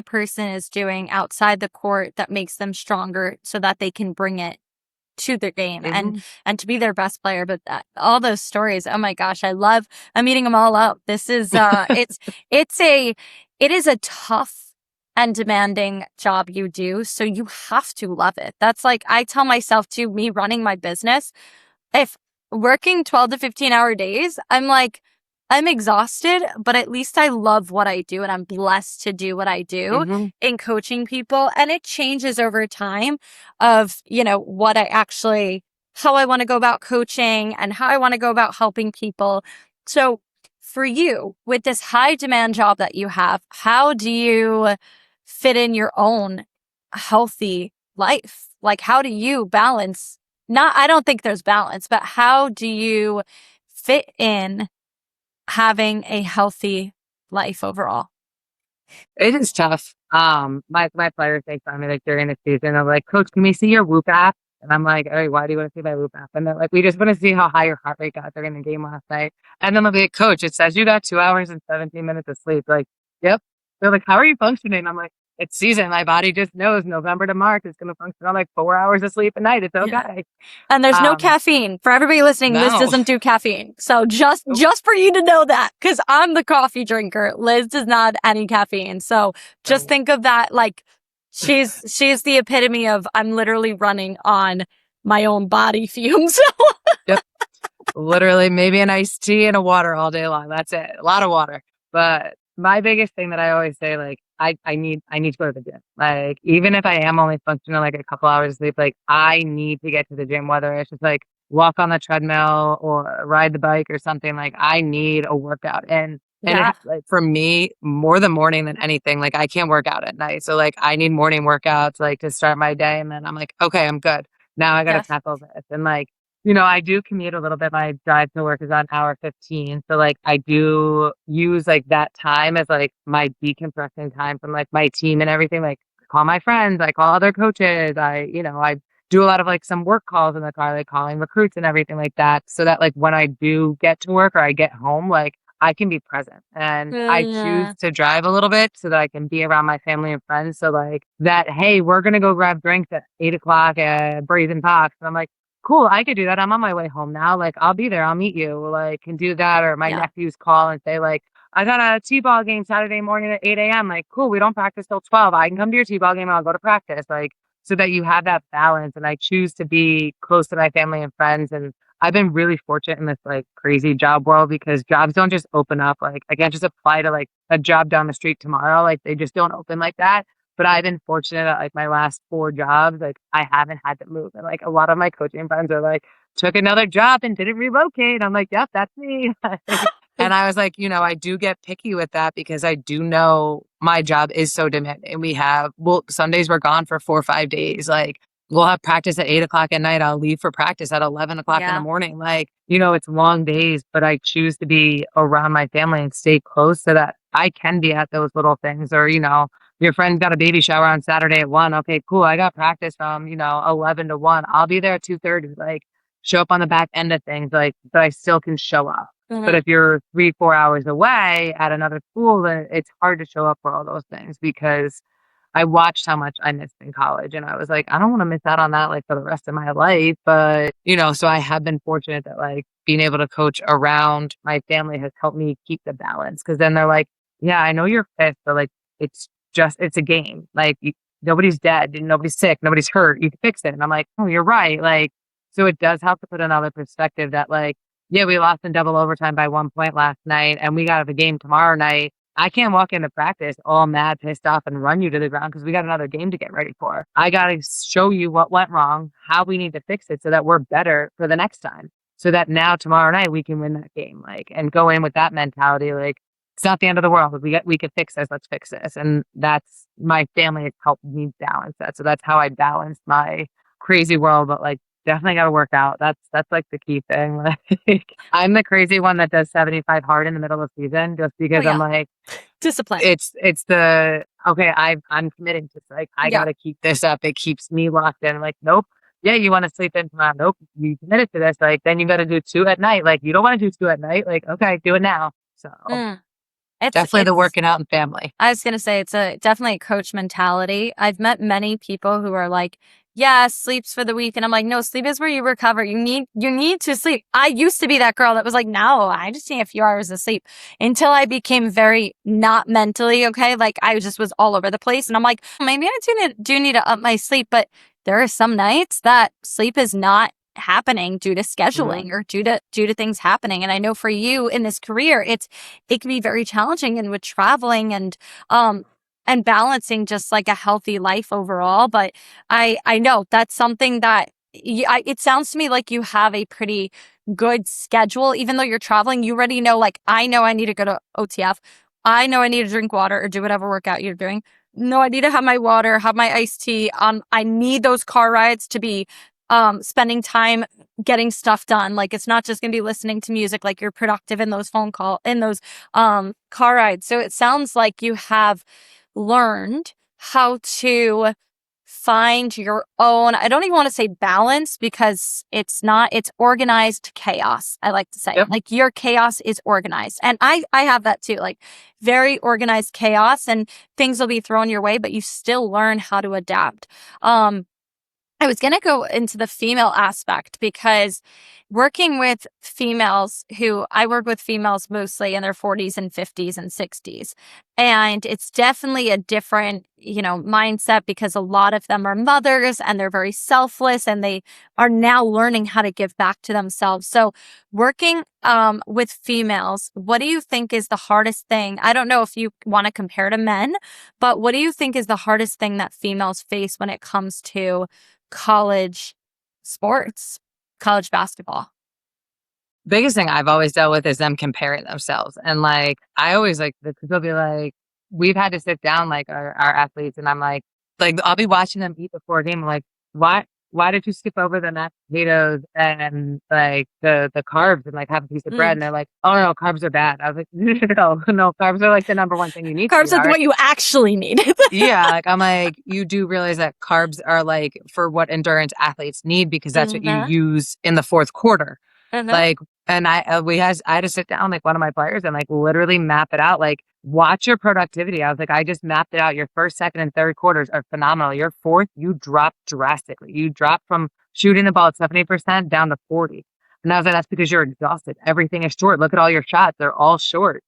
person is doing outside the court that makes them stronger so that they can bring it to their game and to be their best player. But all those stories, oh my gosh, I'm eating them all up. This is it is a tough and demanding job you do, so you have to love it. That's like, I tell myself too, me running my business, if working 12 to 15 hour days, I'm like, I'm exhausted, but at least I love what I do and I'm blessed to do what I do in coaching people. And it changes over time of, you know, how I want to go about coaching and how I want to go about helping people. So for you, with this high demand job that you have, how do you fit in your own healthy life? Like, how do you balance? I don't think there's balance, but how do you fit in having a healthy life overall? It is tough. My players make fun of me like during the season. I'm like, Coach, can we see your Whoop app? And I'm like, all right, why do you want to see my loop app? And they're like, we just want to see how high your heart rate got during the game last night. And then they'll be like, coach, it says you got 2 hours and 17 minutes of sleep. Like, yep. They're like, how are you functioning? I'm like, it's season. My body just knows November to March is going to function on like 4 hours of sleep a night. It's okay. And there's no Um, caffeine. For everybody listening, Liz no. doesn't do caffeine. So just for you to know that, because I'm the coffee drinker. Liz does not have any caffeine. So just think of that like she's the epitome of I'm literally running on my own body fumes. Yep. Literally maybe an iced tea and a water all day long. That's it. A lot of water. But my biggest thing that I always say, like, I need to go to the gym. Like, even if I am only functioning like a couple hours of sleep, like I need to get to the gym, whether it's just like walk on the treadmill or ride the bike or something. Like I need a workout. And it, like for me, more the morning than anything, like I can't work out at night. So like I need morning workouts like to start my day. And then I'm like, okay, I'm good. Now I got to tackle this. And like, I do commute a little bit. My drive to work is on hour 15. So like I do use like that time as like my decompressing time from like my team and everything. Like I call my friends, I call other coaches. I do a lot of like some work calls in the car, like calling recruits and everything like that. So that like when I do get to work or I get home, like I can be present and I choose to drive a little bit so that I can be around my family and friends. So like that, hey, we're going to go grab drinks at 8 o'clock at Brazen Fox. And I'm like, cool, I could do that. I'm on my way home now. Like, I'll be there. I'll meet you. Like, can do that. Or my nephews call and say, like, I got a T-ball game Saturday morning at 8 a.m. Like, cool, we don't practice till 12. I can come to your T-ball game and I'll go to practice. Like, so that you have that balance. And I choose to be close to my family and friends. And I've been really fortunate in this, like, crazy job world because jobs don't just open up. Like, I can't just apply to, like, a job down the street tomorrow. Like, they just don't open like that. But I've been fortunate at like my last 4 jobs, like I haven't had to move. And like a lot of my coaching friends are like, took another job and didn't relocate. I'm like, yep, that's me. And I was like, I do get picky with that because I do know my job is so demanding. Sundays we're gone for 4 or 5 days. Like we'll have practice at 8 o'clock at night. I'll leave for practice at 11 o'clock in the morning. Like, it's long days, but I choose to be around my family and stay close so that I can be at those little things or, your friend got a baby shower on Saturday at 1. Okay, cool. I got practice from, 11 to 1. I'll be there at 2:30. Like show up on the back end of things, like, but I still can show up. Mm-hmm. But if you're 3-4 hours away at another school, then it's hard to show up for all those things because I watched how much I missed in college and I was like, I don't want to miss out on that like for the rest of my life. But, so I have been fortunate that like being able to coach around my family has helped me keep the balance. Cause then they're like, yeah, I know you're pissed, but like, it's a game. Like nobody's dead, nobody's sick, nobody's hurt. You can fix it. And I'm like, oh, you're right. Like, so it does help to put another perspective that like, yeah, we lost in double overtime by 1 point last night and we got a game tomorrow night. I can't walk into practice all mad, pissed off and run you to the ground because we got another game to get ready for. I got to show you what went wrong, how we need to fix it so that we're better for the next time. So that now tomorrow night we can win that game, like, and go in with that mentality. Like, it's not the end of the world. We could fix this. Let's fix this. And that's my family has helped me balance that. So that's how I balance my crazy world. But like, definitely got to work out. That's like the key thing. Like, I'm the crazy one that does 75 hard in the middle of the season just because I'm like discipline. It's the okay. I'm committing to like I got to keep this up. It keeps me locked in. Like, nope. Yeah, you want to sleep in tomorrow? Nope. You committed to this. Like, then you got to do 2 at night. Like, you don't want to do 2 at night. Like, okay, do it now. So. Definitely the working out and family. I was going to say it's definitely a coach mentality. I've met many people who are like, yeah, sleep's for the week. And I'm like, no, sleep is where you recover. You need to sleep. I used to be that girl that was like, no, I just need a few hours of sleep until I became very not mentally okay. Like I just was all over the place. And I'm like, maybe I do need to up my sleep. But there are some nights that sleep is not happening due to scheduling or due to things happening. And I know for you in this career, it can be very challenging and with traveling and balancing just like a healthy life overall. But I know that's something that it sounds to me like you have a pretty good schedule. Even though you're traveling, you already know, like, I know I need to go to OTF. I know I need to drink water or do whatever workout you're doing. No, I need to have my water, have my iced tea. I need those car rides to be spending time getting stuff done. Like it's not just going to be listening to music, like you're productive in those car rides. So it sounds like you have learned how to find your own, I don't even want to say balance, because it's not, it's organized chaos. I like to say, Yep. like, your chaos is organized. And I have that too, like very organized chaos, and things will be thrown your way, but you still learn how to adapt. I was going to go into the female aspect, because working with females I work with females mostly in their 40s and 50s and 60s. And it's definitely a different, mindset, because a lot of them are mothers and they're very selfless, and they are now learning how to give back to themselves. So working with females, what do you think is the hardest thing? I don't know if you want to compare to men, but what do you think is the hardest thing that females face when it comes to college sports, college basketball? Biggest thing I've always dealt with is them comparing themselves. And like, I always like, they'll be like, we've had to sit down like our athletes, and I'm like, I'll be watching them eat before a game. I'm like, why did you skip over the mashed potatoes and like the carbs and like have a piece of bread? And they're like, oh no, carbs are bad. I was like, no, carbs are like the number one thing you need. Carbs are what you actually need. Yeah, like I'm like, you do realize that carbs are like for what endurance athletes need, because that's what you use in the fourth quarter. Like, and I had to sit down like one of my players and like literally map it out. Like, watch your productivity. I was like, I just mapped it out. Your first, second, and third quarters are phenomenal. Your fourth, you drop drastically. You drop from shooting the ball at 70% down to 40. And I was like, that's because you're exhausted. Everything is short. Look at all your shots. They're all short.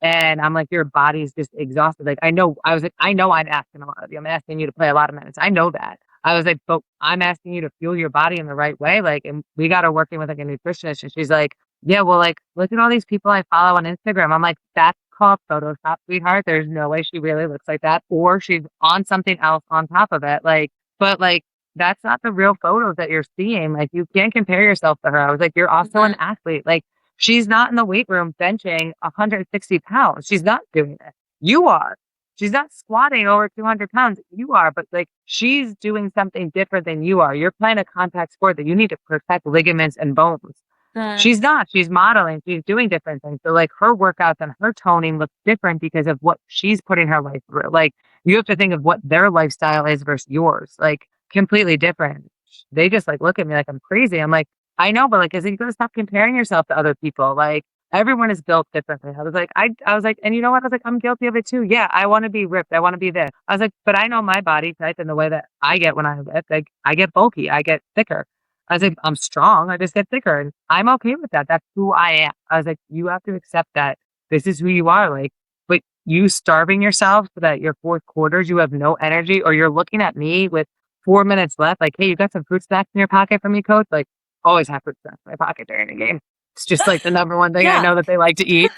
And I'm like, your body's just exhausted. Like, I know I'm asking a lot of you. I'm asking you to play a lot of minutes. I know that. I was like, but I'm asking you to fuel your body in the right way. Like, and we got her working with like a nutritionist, and she's like, yeah, well, like, look at all these people I follow on Instagram. I'm like, that's called Photoshop, sweetheart. There's no way she really looks like that. Or she's on something else on top of it. Like, but like, that's not the real photos that you're seeing. Like, you can't compare yourself to her. I was like, you're also an athlete. Like, she's not in the weight room benching 160 pounds. She's not doing it. You are. She's not squatting over 200 pounds. You are, but like, she's doing something different than you are. You're playing a contact sport that you need to protect ligaments and bones. She's not. She's modeling. She's doing different things. So like, her workouts and her toning look different because of what she's putting her life through. Like, you have to think of what their lifestyle is versus yours. Like, completely different. They just like look at me like I'm crazy. I'm like, I know, but like, is it, you gotta stop comparing yourself to other people. Like, everyone is built differently. I was like, and you know what? I was like, I'm guilty of it too. Yeah, I want to be ripped. I want to be this. I was like, but I know my body type and the way that I get when I lift. Like, I get bulky. I get thicker. I was like, I'm strong. I just get thicker, and I'm okay with that. That's who I am. I was like, you have to accept that this is who you are. Like, but you starving yourself so that your fourth quarters, you have no energy, or you're looking at me with 4 minutes left. Like, hey, you got some fruit snacks in your pocket for me, coach? Like, always have fruit snacks in my pocket during a game. It's just like the number one thing I know that they like to eat.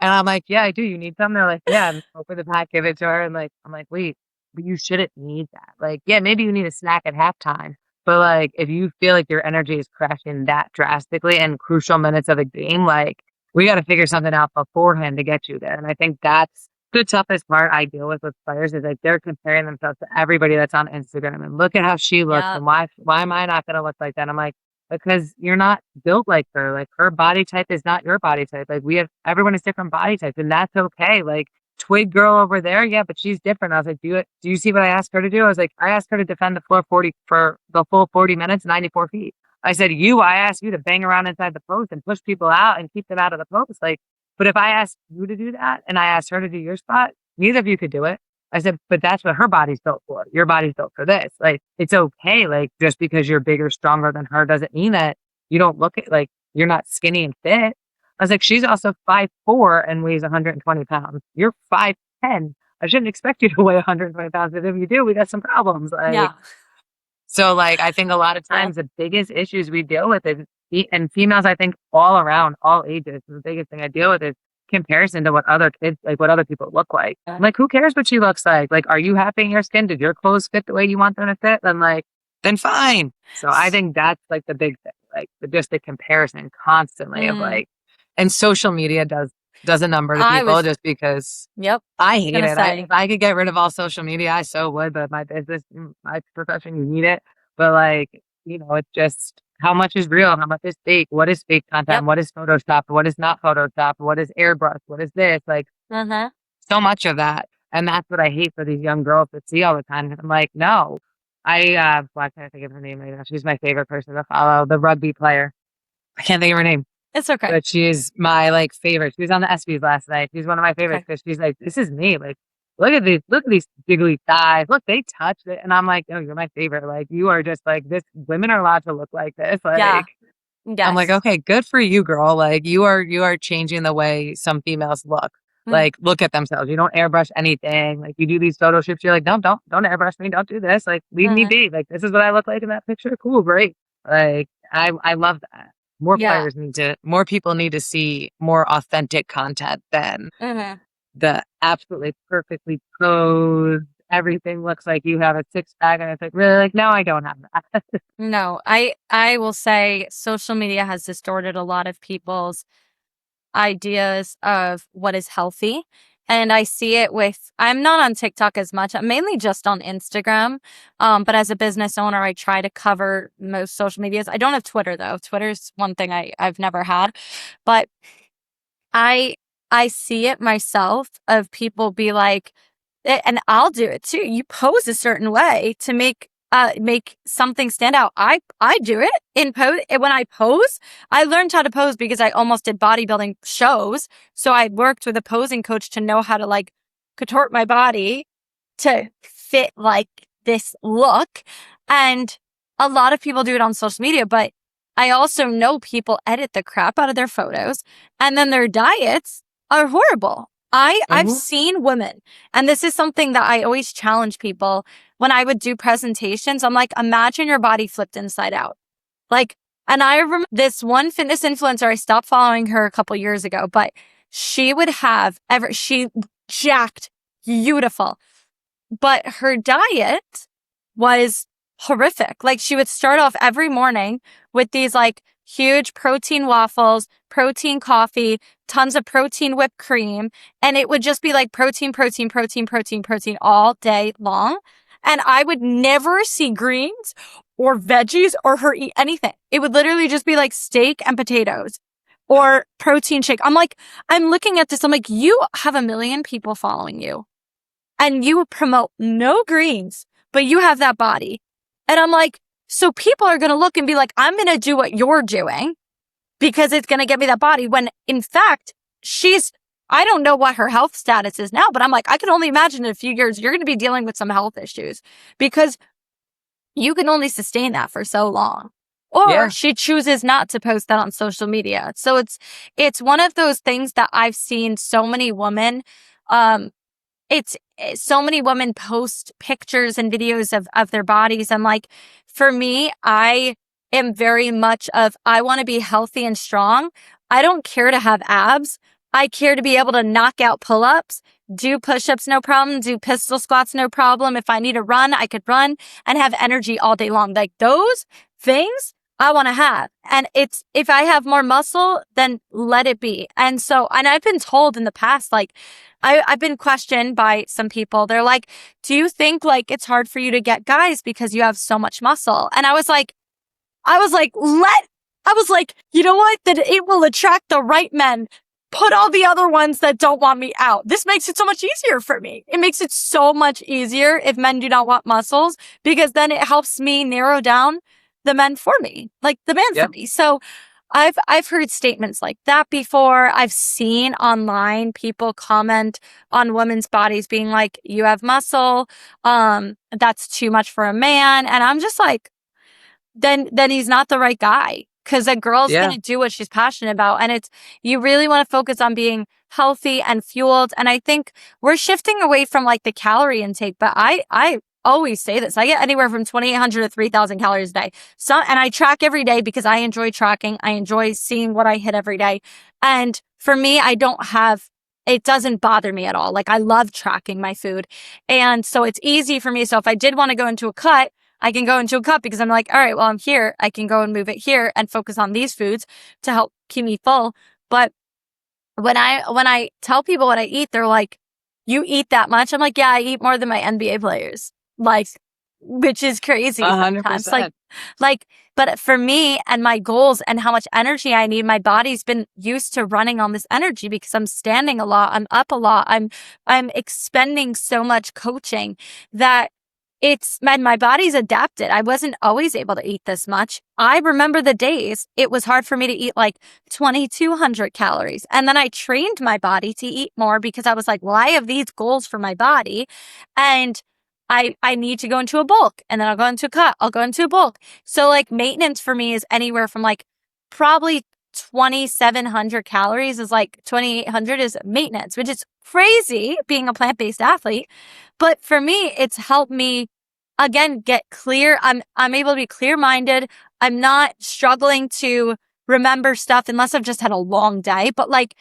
And I'm like, yeah, I do. You need some? They're like, yeah. And open the pack, give it to her. And like, I'm like, wait, but you shouldn't need that. Like, yeah, maybe you need a snack at halftime. But like, if you feel like your energy is crashing that drastically in crucial minutes of a game, like, we got to figure something out beforehand to get you there. And I think that's the toughest part I deal with players, is like, they're comparing themselves to everybody that's on Instagram, and look at how she looks, and why am I not going to look like that? I'm like, because you're not built like her. Like, her body type is not your body type. Like, everyone has different body types, and that's okay. Like, twig girl over there, yeah, but she's different. I was like, do you see what I asked her to do? I was like, I asked her to defend the floor 40 for the full 40 minutes, 94 feet. I said, I asked you to bang around inside the post and push people out and keep them out of the post. Like, but if I asked you to do that and I asked her to do your spot, neither of you could do it. I said, but that's what her body's built for. Your body's built for this. Like, it's okay. Like, just because you're bigger, stronger than her doesn't mean that you don't look at, like, you're not skinny and fit. I was like, she's also 5'4" and weighs 120 pounds. You're 5'10". I shouldn't expect you to weigh 120 pounds. But if you do, we got some problems. Like, so like, I think a lot of times the biggest issues we deal with is, and females, I think all around, all ages, the biggest thing I deal with is comparison to what other kids, like what other people look like. I'm like, who cares what she looks like? Like, are you happy in your skin? Did your clothes fit the way you want them to fit? Then fine. So I think that's like the big thing, like just the comparison constantly of like, and social media does a number to people just because I hate it. If I could get rid of all social media, I so would, but my business, my profession, you need it. But like, it's just, how much is real? How much is fake? What is fake content? What is Photoshop? What is not Photoshop? What is airbrush? What is this? Like, so much of that. And that's what I hate for these young girls to see all the time. I'm like, no, Why can't I think of her name right now? She's my favorite person to follow. The rugby player. I can't think of her name, It's okay. but she's my like favorite. She was on the ESPYs last night. She's one of my favorites Okay. because she's like, this is me. Like, look at these jiggly thighs. Look, they touched it. And I'm like, no, you're my favorite. Like, you are just like this. Women are allowed to look like this. Like, Yeah. I'm like, Yes. okay, good for you, girl. Like, you are changing the way some females look. Mm. Like, look at themselves. You don't airbrush anything. Like, you do these photo shoots. You're like, no, don't airbrush me. Don't do this. Like, leave me Mhm. be. Like, this is what I look like in that picture. Cool, great. Like, I love that. More Yeah. more people need to see more authentic content than Mhm. the absolutely perfectly posed. Everything looks like you have a six pack, and it's like, really, like, no, I don't have that. No, I will say social media has distorted a lot of people's ideas of what is healthy. And I see it with, I'm not on TikTok as much. I'm mainly just on Instagram. But as a business owner, I try to cover most social medias. I don't have Twitter though. Twitter's one thing I've never had. But I I see it myself of people be like, and I'll do it too. You pose a certain way to make something stand out. I do it in pose. When I pose, I learned how to pose because I almost did bodybuilding shows. So I worked with a posing coach to know how to like contort my body to fit like this look. And a lot of people do it on social media, but I also know people edit the crap out of their photos and then their diets are horrible. I've Mhm. seen women, and this is something that I always challenge people when I would do presentations. I'm like, imagine your body flipped inside out. Like, and I remember this one fitness influencer, I stopped following her a couple years ago, but she would have she jacked, beautiful, but her diet was horrific. Like she would start off every morning with these like huge protein waffles, protein coffee, tons of protein whipped cream. And it would just be like protein, protein, protein, protein, protein all day long. And I would never see greens or veggies or her eat anything. It would literally just be like steak and potatoes or protein shake. I'm like, I'm looking at this. I'm like, you have 1 million people following you and you promote no greens, but you have that body. And I'm like, so people are going to look and be like, I'm going to do what you're doing because it's going to get me that body. When in fact, I don't know what her health status is now, but I'm like, I can only imagine in a few years, you're going to be dealing with some health issues because you can only sustain that for so long. Or Yeah. she chooses not to post that on social media. So it's one of those things that I've seen so many women, it's so many women post pictures and videos of their bodies. And like, for me, I am very much of, I want to be healthy and strong. I don't care to have abs. I care to be able to knock out pull-ups, do push-ups, no problem, do pistol squats, no problem. If I need to run, I could run and have energy all day long. Like those things I want to have. And it's, if I have more muscle, then let it be. And I've been told in the past, like, I've been questioned by some people. They're like, do you think like it's hard for you to get guys because you have so much muscle? And I was like, you know what? That it will attract the right men. Put all the other ones that don't want me out. This makes it so much easier for me. It makes it so much easier if men do not want muscles because then it helps me narrow down the men for me, like the man Yep. for me. So I've heard statements like that before. I've seen online people comment on women's bodies being like, you have muscle. That's too much for a man. And I'm just like, then he's not the right guy. Cause a girl's Yeah. gonna do what she's passionate about. And you really want to focus on being healthy and fueled. And I think we're shifting away from like the calorie intake, but I always say this. I get anywhere from 2,800 to 3,000 calories a day. And I track every day because I enjoy tracking. I enjoy seeing what I hit every day. And for me, it doesn't bother me at all. Like I love tracking my food. And so it's easy for me. So if I did want to go into a cut, I can go into a cut because I'm like, all right, well, I'm here. I can go and move it here and focus on these foods to help keep me full. But when I tell people what I eat, they're like, you eat that much? I'm like, yeah, I eat more than my NBA players. Like, which is crazy sometimes. 100%. But for me and my goals and how much energy I need, my body's been used to running on this energy because I'm standing a lot. I'm up a lot. I'm expending so much coaching that my body's adapted. I wasn't always able to eat this much. I remember the days it was hard for me to eat like 2,200 calories. And then I trained my body to eat more because I was like, well, I have these goals for my body and I need to go into a bulk, and then I'll go into a cut. I'll go into a bulk. So like maintenance for me is anywhere from like probably 2,700 calories is like 2,800 is maintenance, which is crazy being a plant-based athlete. But for me, it's helped me again get clear. I'm able to be clear-minded. I'm not struggling to remember stuff unless I've just had a long day. But like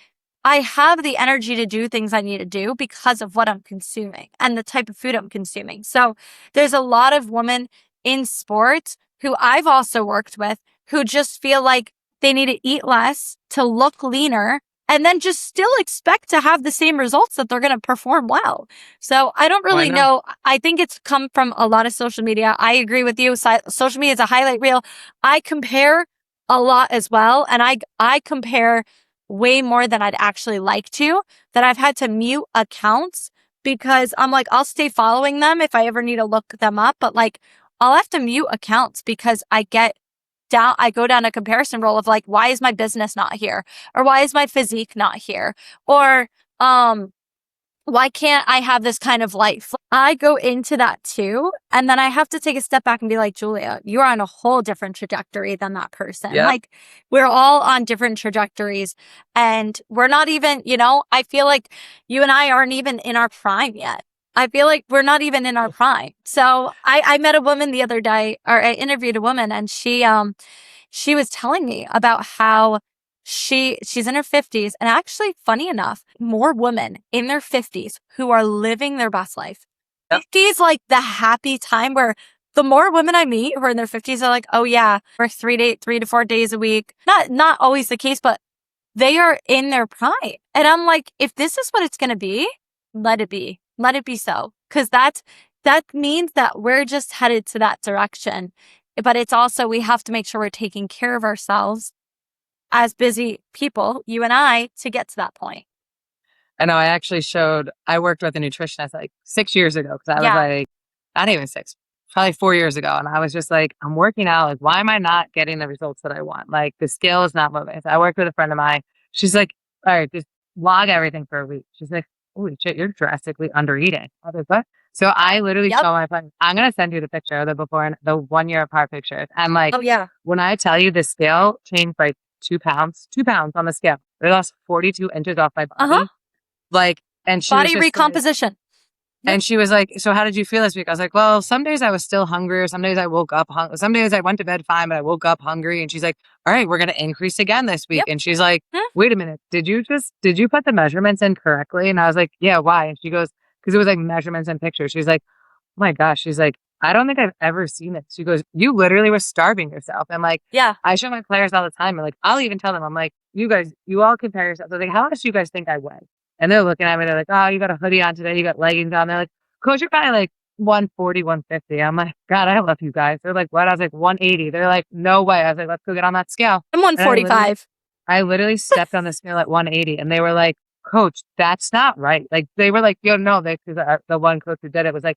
I have the energy to do things I need to do because of what I'm consuming and the type of food I'm consuming. So there's a lot of women in sports who I've also worked with who just feel like they need to eat less to look leaner and then just still expect to have the same results that they're going to perform well. So I don't really know. I think it's come from a lot of social media. I agree with you. Social media is a highlight reel. I compare a lot as well. And I compare way more than I'd actually like to, that I've had to mute accounts because I'm like, I'll stay following them if I ever need to look them up. But like, I'll have to mute accounts because I go down a comparison role of like, why is my business not here? Or why is my physique not here? Or, why can't I have this kind of life? I go into that too. And then I have to take a step back and be like, Julia, you're on a whole different trajectory than that person. Yep. Like we're all on different trajectories and we're not even, I feel like you and I aren't even in our prime yet. I feel like we're not even in our prime. So I met a woman the other day, or I interviewed a woman, and she was telling me about how she's in her 50s, and actually, funny enough, more women in their 50s who are living their best life. Yep. 50s like the happy time where the more women I meet who are in their 50s are like, oh yeah, we're 3 to 4 days a week. Not always the case, but they are in their prime. And I'm like, if this is what it's going to be, let it be. Let it be so. Because that means that we're just headed to that direction. But it's also, we have to make sure we're taking care of ourselves as busy people, you and I, to get to that point. I know. I worked with a nutritionist like 6 years ago because I was like, not even 6, probably 4 years ago. And I was just like, I'm working out. Like, why am I not getting the results that I want? Like, the scale is not moving. So I worked with a friend of mine. She's like, all right, just log everything for a week. She's like, holy shit, you're drastically undereating. I was like, what? So I literally show my friend, I'm going to send you the picture of the before and the 1 year apart pictures. And like, when I tell you the scale changed by 2 pounds on the scale, I lost 42 inches off my body. Like, and she body recomposition. And she was like, so how did you feel this week? I was like, well, some days I was still hungry, or some days I woke up hungry. Some days I went to bed fine, but I woke up hungry. And she's like, all right, we're going to increase again this week. And she's like, wait a minute, did you put the measurements in correctly? And I was like, yeah, why? And she goes, because it was like measurements and pictures. She's like, oh my gosh. She's like, I don't think I've ever seen it. She goes, you literally were starving yourself. And like, I show my players all the time. And like, I'll even tell them, I'm like, you guys, you all compare yourself. So like, how much do you guys think I weigh? And they're looking at me. They're like, oh, you got a hoodie on today. You got leggings on. They're like, Coach, you're probably like 140, 150. I'm like, God, I love you guys. They're like, what? I was like, 180. They're like, no way. I was like, let's go get on that scale. I'm 145. I literally stepped on the scale at 180 and they were like, Coach, that's not right. Like, they were like, yo, no, the one coach who did it was like,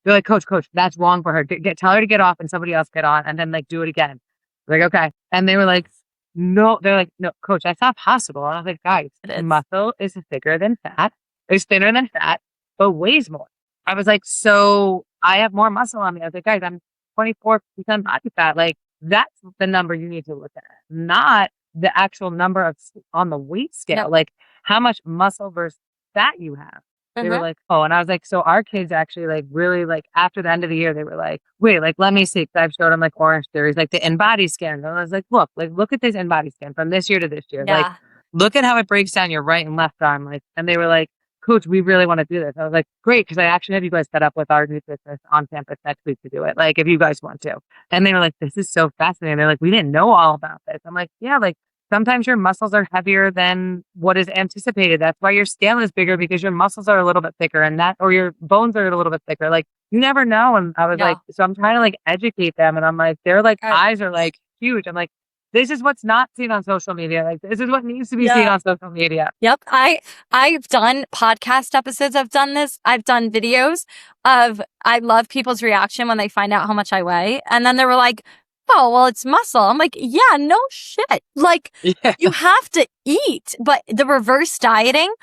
they're like, Coach, that's wrong for her. Tell her to get off and somebody else get on and then like do it again. Like, okay. And they were like, no, they're like, no, Coach, that's not possible. And I was like, guys, muscle is thicker than fat. It's thinner than fat, but weighs more. I was like, so I have more muscle on me. I was like, guys, I'm 24% body fat. Like, that's the number you need to look at, not the actual number of on the weight scale. No. Like, how much muscle versus fat you have. They were like, oh, and I was like, so our kids actually like really like after the end of the year, they were like, wait, like, let me see. Cause I've showed them like Orange Theories, like the in-body scan. And I was like, look at this in-body scan from this year to this year. Yeah. Like, look at how it breaks down your right and left arm. Like, and they were like, Coach, we really want to do this. I was like, great. Cause I actually have you guys set up with our nutritionist on campus next week to do it. Like, if you guys want to. And they were like, this is so fascinating. They're like, we didn't know all about this. I'm like, yeah, like, sometimes your muscles are heavier than what is anticipated. That's why your scale is bigger, because your muscles are a little bit thicker or your bones are a little bit thicker. Like, you never know. And I was like, so I'm trying to like educate them. And I'm like, their like eyes are like huge. I'm like, this is what's not seen on social media. Like, this is what needs to be seen on social media. Yep. I've done podcast episodes. I've done this. I've done videos of, I love people's reaction when they find out how much I weigh. And then they were like, oh, well, it's muscle. I'm like, yeah, no shit. Like, Yeah. you have to eat. But the reverse dieting,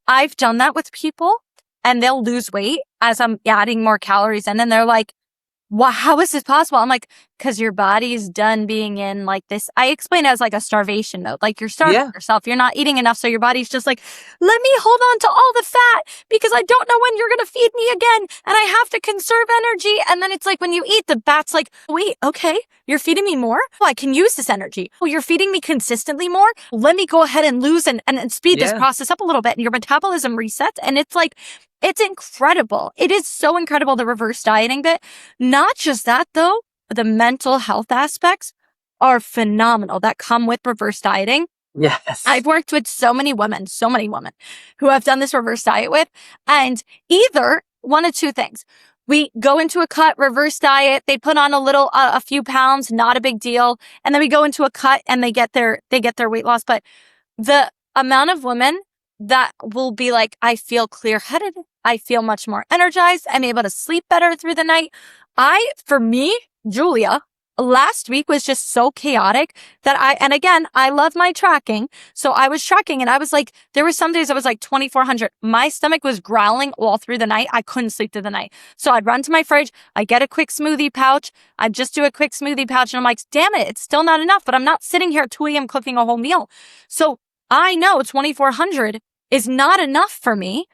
I've done that with people and they'll lose weight as I'm adding more calories. And then they're like, wow, how is this possible? I'm like, because your body's done being in like this. I explain it as like a starvation mode. Like, you're starving yourself. You're not eating enough. So your body's just like, let me hold on to all the fat because I don't know when you're going to feed me again. And I have to conserve energy. And then it's like, when you eat, the fat's like, wait, okay, you're feeding me more? Oh, I can use this energy. Oh, you're feeding me consistently more? Let me go ahead and lose and speed this process up a little bit. And your metabolism resets. And it's like, it's incredible. It is so incredible, the reverse dieting bit. Not just that though, the mental health aspects are phenomenal that come with reverse dieting. Yes. I've worked with so many women who I've done this reverse diet with, and either one of two things. We go into a cut, reverse diet, they put on a few pounds, not a big deal. And then we go into a cut and they get their weight loss. But the amount of women that will be like, I feel clear-headed, I feel much more energized, I'm able to sleep better through the night. For me, Julia, last week was just so chaotic that and again, I love my tracking. So I was tracking and I was like, there were some days I was like 2,400. My stomach was growling all through the night. I couldn't sleep through the night. So I'd run to my fridge. I get a quick smoothie pouch. I'd just do a quick smoothie pouch. And I'm like, damn it, it's still not enough, but I'm not sitting here at 2 a.m. cooking a whole meal. So I know 2,400 is not enough for me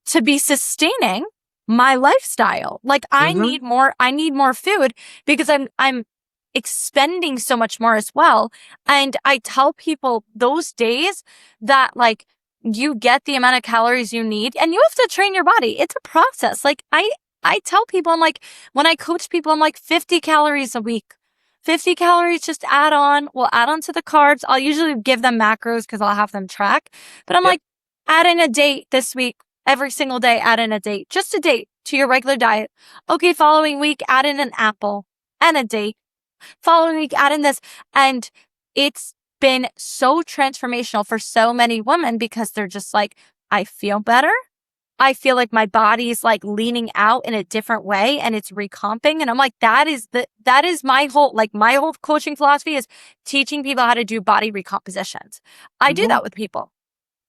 to be sustaining my lifestyle. Like, I need more food because I'm expending so much more as well. And I tell people those days that like you get the amount of calories you need and you have to train your body. It's a process. Like, I tell people, I'm like, when I coach people, I'm like 50 calories a week. 50 calories, just add on. We'll add on to the carbs. I'll usually give them macros because I'll have them track. But I'm like, add in a date this week. Every single day, add in a date. Just a date to your regular diet. Okay, following week, add in an apple and a date. Following week, add in this. And it's been so transformational for so many women because they're just like, I feel better. I feel like my body's like leaning out in a different way and it's recomping. And I'm like, that is my whole coaching philosophy is teaching people how to do body recompositions. I do that with people.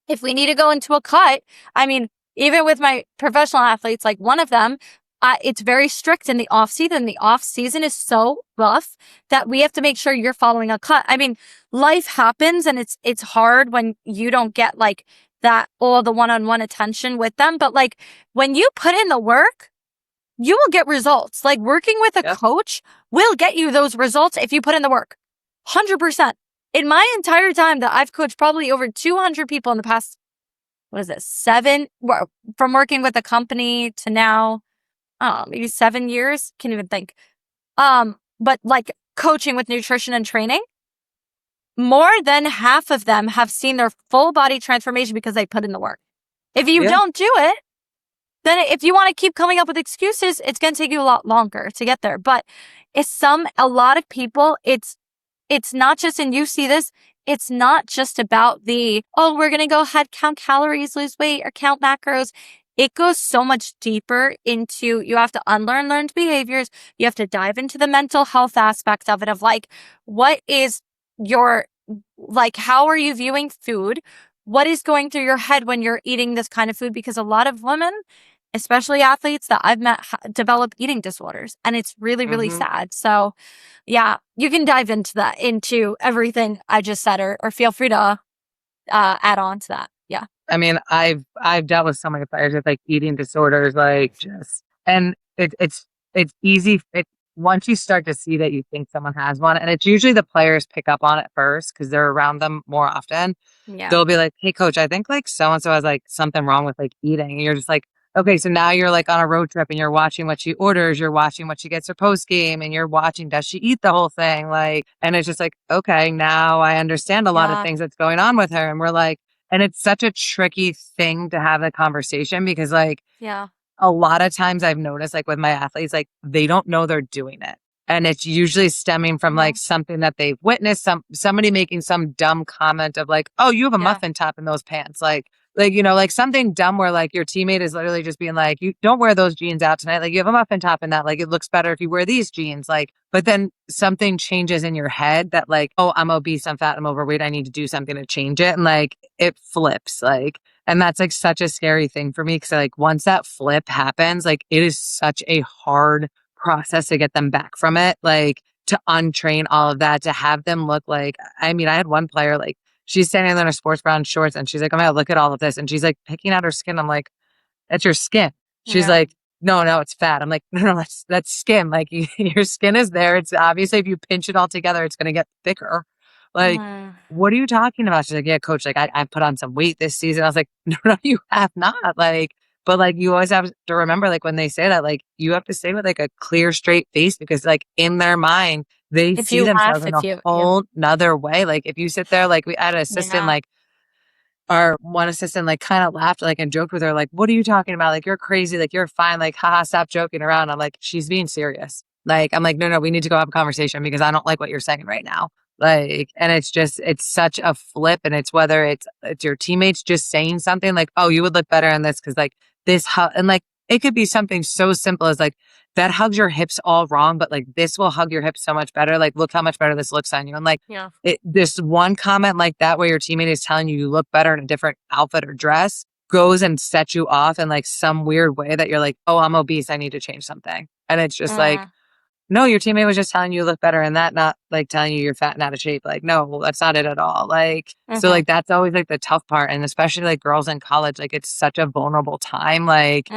If we need to go into a cut, I mean, even with my professional athletes, like one of them, it's very strict in the off season. The off season is so rough that we have to make sure you're following a cut. I mean, life happens and it's hard when you don't get like that all the one-on-one attention with them. But like when you put in the work, you will get results. Like working with a coach will get you those results if you put in the work. 100%. In my entire time that I've coached probably over 200 people in the past, 7, from working with a company to now, maybe 7 years, can't even think. But like coaching with nutrition and training, more than half of them have seen their full body transformation because they put in the work. If you don't do it, then if you want to keep coming up with excuses, it's going to take you a lot longer to get there. But a lot of people, it's not just, and you see this, it's not just about we're going to go ahead, count calories, lose weight, or count macros. It goes so much deeper into, you have to unlearn learned behaviors. You have to dive into the mental health aspect of it, of like, what is how are you viewing food? What is going through your head when you're eating this kind of food? Because a lot of women, especially athletes that I've met, develop eating disorders. And it's really, really sad. So yeah, you can dive into everything I just said, or feel free to add on to that. Yeah. I mean, I've dealt with so many players with like eating disorders, and it's easy. Once you start to see that you think someone has one, and it's usually the players pick up on it first because they're around them more often. Yeah. They'll be like, hey coach, I think like so-and-so has like something wrong with like eating. And you're just like, okay, so now you're like on a road trip and you're watching what she orders, you're watching what she gets her post game, and you're watching, does she eat the whole thing? Like, and it's just like, okay, now I understand a lot of things that's going on with her. And we're like, and it's such a tricky thing to have the conversation because like, a lot of times I've noticed like with my athletes, like they don't know they're doing it. And it's usually stemming from like something that they've witnessed, somebody making some dumb comment of like, oh, you have a muffin top in those pants. Like, like something dumb where like your teammate is literally just being like, you don't wear those jeans out tonight. Like you have a muffin top in that. Like it looks better if you wear these jeans. Like, but then something changes in your head that like, oh, I'm obese, I'm fat, I'm overweight. I need to do something to change it. And like it flips like, and that's like such a scary thing for me. Cause like once that flip happens, like it is such a hard process to get them back from it. Like to untrain all of that, to have them look like, I mean, I had one player, like she's standing there in her sports brown shorts and she's like, oh my God, look at all of this. And she's like picking out her skin. I'm like, that's your skin. She's like, no, it's fat. I'm like, no, that's skin. Like your skin is there. It's obviously if you pinch it all together, it's going to get thicker. Like, what are you talking about? She's like, yeah, coach, like I put on some weight this season. I was like, no, you have not. Like, but like you always have to remember, like when they say that, like you have to say with like a clear, straight face, because like in their mind, they see themselves in a whole nother way. Like if you sit there, like we had an assistant, like our one assistant, like kind of laughed, like and joked with her, like, what are you talking about? Like, you're crazy. Like, you're fine. Like, haha, stop joking around. I'm like, she's being serious. Like, I'm like, no, we need to go have a conversation because I don't like what you're saying right now. Like, and it's just, it's such a flip. And it's whether it's your teammates just saying something like, oh, you would look better in this because like this, and like, it could be something so simple as like, that hugs your hips all wrong, but like this will hug your hips so much better. Like, look how much better this looks on you. And like, this one comment like that where your teammate is telling you look better in a different outfit or dress goes and sets you off in like some weird way that you're like, oh, I'm obese, I need to change something. And it's just like, no, your teammate was just telling you look better in that, not like telling you you're fat and out of shape. Like, no, well, that's not it at all. Like, so like, that's always like the tough part. And especially like girls in college, like it's such a vulnerable time. Like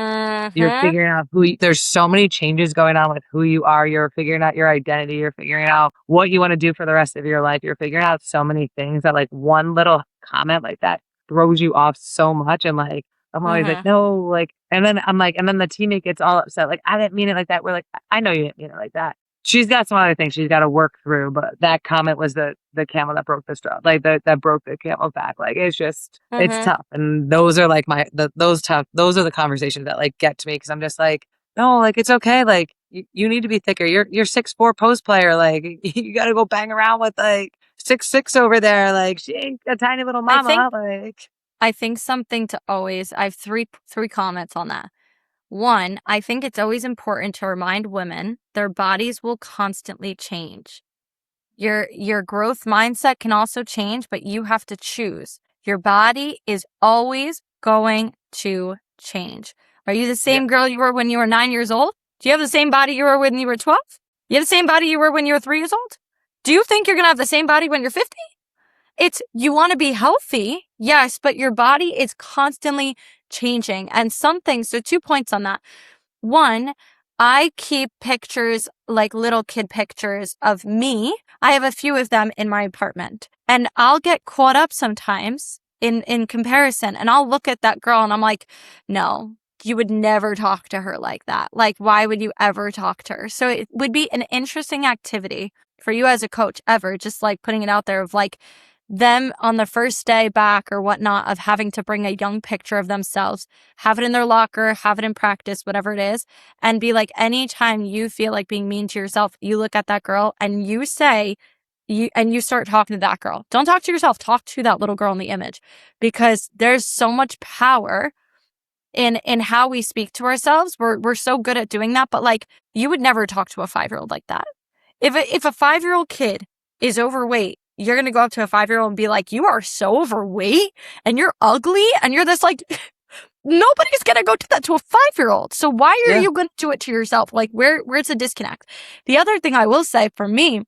you're figuring out there's so many changes going on with who you are. You're figuring out your identity. You're figuring out what you want to do for the rest of your life. You're figuring out so many things that like one little comment like that throws you off so much. And like, I'm always like, no, like, and then I'm like, and then the teammate gets all upset. Like, I didn't mean it like that. We're like, I know you didn't mean it like that. She's got some other things she's got to work through, but that comment was the camel that broke the straw, like that broke the camel's back. Like, it's just, it's tough. And those are like those are the conversations that like get to me. Cause I'm just like, no, like, it's okay. Like you need to be thicker. You're 6'4" post player. Like you got to go bang around with like 6'6" over there. Like she ain't a tiny little mama. I think something to always, I have three comments on that. One, I think it's always important to remind women their bodies will constantly change. Your growth mindset can also change, but you have to choose. Your body is always going to change. Are you the same girl you were when you were 9 years old? Do you have the same body you were when you were 12? You have the same body you were when you were 3 years old? Do you think you're going to have the same body when you're 50? You want to be healthy, yes, but your body is constantly changing. And so 2 points on that. One, I keep pictures, like little kid pictures of me. I have a few of them in my apartment. And I'll get caught up sometimes in comparison. And I'll look at that girl and I'm like, no, you would never talk to her like that. Like, why would you ever talk to her? So it would be an interesting activity for you as a coach ever, just like putting it out there of like, them on the first day back or whatnot of having to bring a young picture of themselves, have it in their locker, have it in practice, whatever it is, and be like, anytime you feel like being mean to yourself, you look at that girl and you say, you start talking to that girl. Don't talk to yourself, talk to that little girl in the image, because there's so much power in how we speak to ourselves. We're so good at doing that, but like, you would never talk to a 5-year-old like that. If a 5-year-old kid is overweight, you're going to go up to a 5-year-old and be like, you are so overweight and you're ugly and you're this like, nobody's going to go do that to a 5-year-old. So why are you going to do it to yourself? Like where's the disconnect? The other thing I will say for me,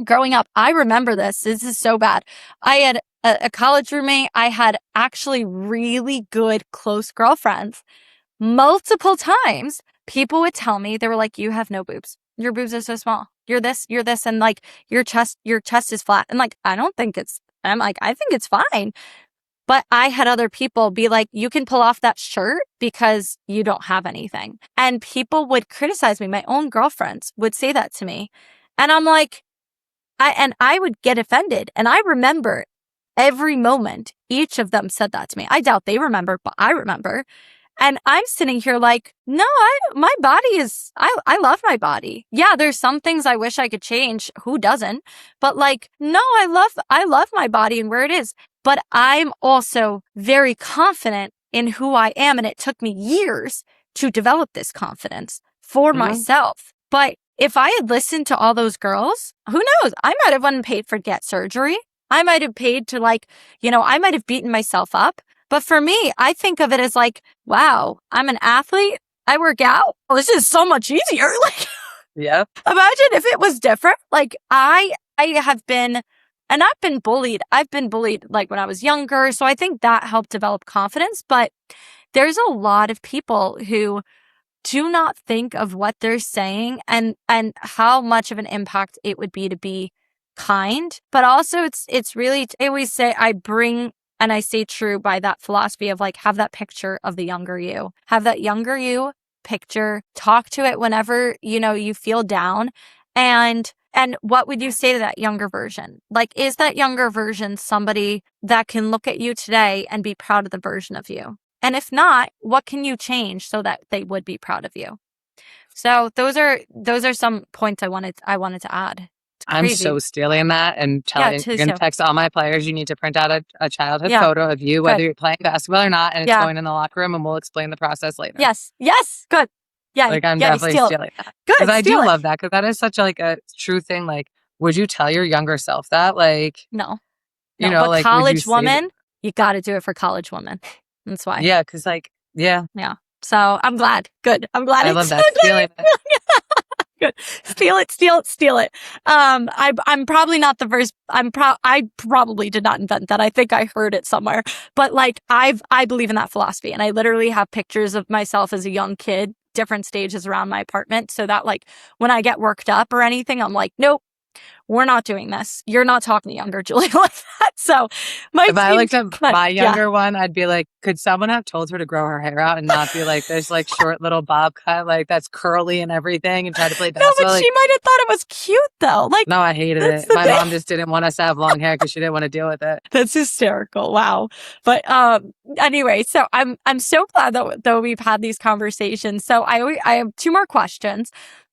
growing up, I remember this is so bad. I had a college roommate. I had actually really good close girlfriends. Multiple times people would tell me, they were like, you have no boobs. Your boobs are so small. You're this, and like your chest is flat. And like, I'm like, I think it's fine. But I had other people be like, you can pull off that shirt because you don't have anything. And people would criticize me. My own girlfriends would say that to me. And I'm like, I would get offended. And I remember every moment each of them said that to me. I doubt they remember, but I remember. And I'm sitting here like, no, my body is, I love my body. Yeah, there's some things I wish I could change. Who doesn't? But like, no, I love my body and where it is. But I'm also very confident in who I am. And it took me years to develop this confidence for myself. But if I had listened to all those girls, who knows? I might have went and paid for get surgery. I might have paid to like, I might have beaten myself up. But for me, I think of it as like, wow, I'm an athlete. I work out. Well, this is so much easier. Like, Yeah. imagine if it was different. Like I have been, and I've been bullied. I've been bullied like when I was younger. So I think that helped develop confidence. But there's a lot of people who do not think of what they're saying and how much of an impact it would be to be kind. But also it's really, I always say and I stay true by that philosophy of like, have that picture of the younger you. Have that younger you picture, talk to it whenever, you feel down. And what would you say to that younger version? Like, is that younger version somebody that can look at you today and be proud of the version of you? And if not, what can you change so that they would be proud of you? So those are some points I wanted to add. I'm so stealing that and telling you're going to text all my players. You need to print out a childhood photo of you, whether you're playing basketball or not, and it's going in the locker room, and we'll explain the process later. Yes, good. Yeah, like I'm definitely stealing that because I do love that because that is such like a true thing. Like, would you tell your younger self that? Like, no, but like college woman, you got to do it for college women. That's why. Yeah, because yeah. So I'm glad. Good. I'm glad. I love that stealing. Good. Steal it. I'm probably not the first. I probably did not invent that. I think I heard it somewhere. But like I believe in that philosophy, and I literally have pictures of myself as a young kid, different stages around my apartment, so that like when I get worked up or anything, I'm like, nope, we're not doing this. You're not talking to younger Julie like that. So if I looked at my younger one, I'd be like, could someone have told her to grow her hair out and not be like this like short little bob cut, like that's curly and everything and try to play basketball? No, but she might have thought it was cute though. Like, no, I hated it. My mom just didn't want us to have long hair because she didn't want to deal with it. That's hysterical. Wow. But anyway, so I'm so glad that we've had these conversations. So I have two more questions.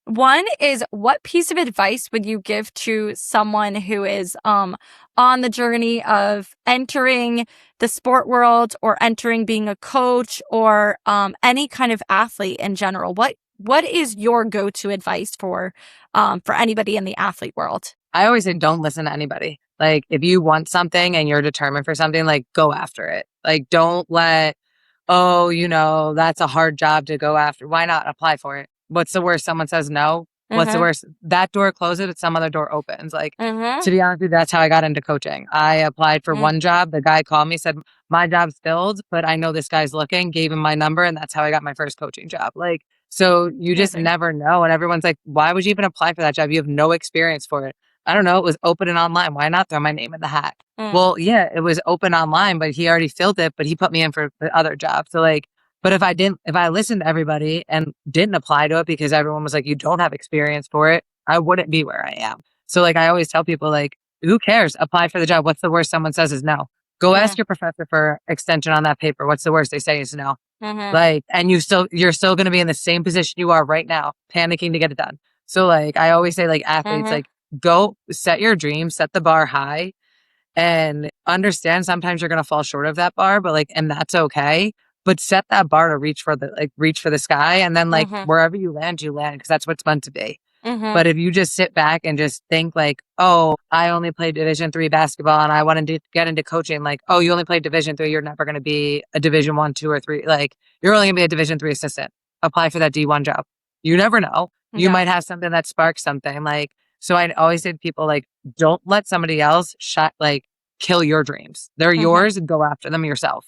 One is, what piece of advice would you give to someone who is on the journey of entering the sport world or entering being a coach or any kind of athlete in general? What is your go-to advice for anybody in the athlete world? I always say don't listen to anybody. Like if you want something and you're determined for something, like go after it. Like don't let, that's a hard job to go after. Why not apply for it? What's the worst? Someone says no. What's the worst? That door closes, but some other door opens. Like, to be honest with you, that's how I got into coaching. I applied for one job. The guy called me, said, my job's filled, but I know this guy's looking, gave him my number. And that's how I got my first coaching job. Like, so you just never know. And everyone's like, why would you even apply for that job? You have no experience for it. I don't know. It was open and online. Why not throw my name in the hat? Well, yeah, it was open online, but he already filled it, but he put me in for the other job. So like, but if I listened to everybody and didn't apply to it because everyone was like, you don't have experience for it, I wouldn't be where I am. So like, I always tell people like, who cares? Apply for the job. What's the worst someone says is no. Go ask your professor for extension on that paper. What's the worst they say is no. Like, and you're still going to be in the same position you are right now, panicking to get it done. So like, I always say like athletes, like go set your dreams, set the bar high and understand sometimes you're going to fall short of that bar, but like, and that's okay. But set that bar to reach for the sky. And then like wherever you land, because that's what's meant to be. But if you just sit back and just think like, oh, I only played Division III basketball and I wanted to get into coaching, like, oh, you only played Division III, you're never going to be a Division I, II, or III. Like you're only gonna be a Division III assistant. Apply for that D1 job. You never know. You might have something that sparks something. Like, so I always say to people like, don't let somebody else kill your dreams. They're yours and go after them yourself.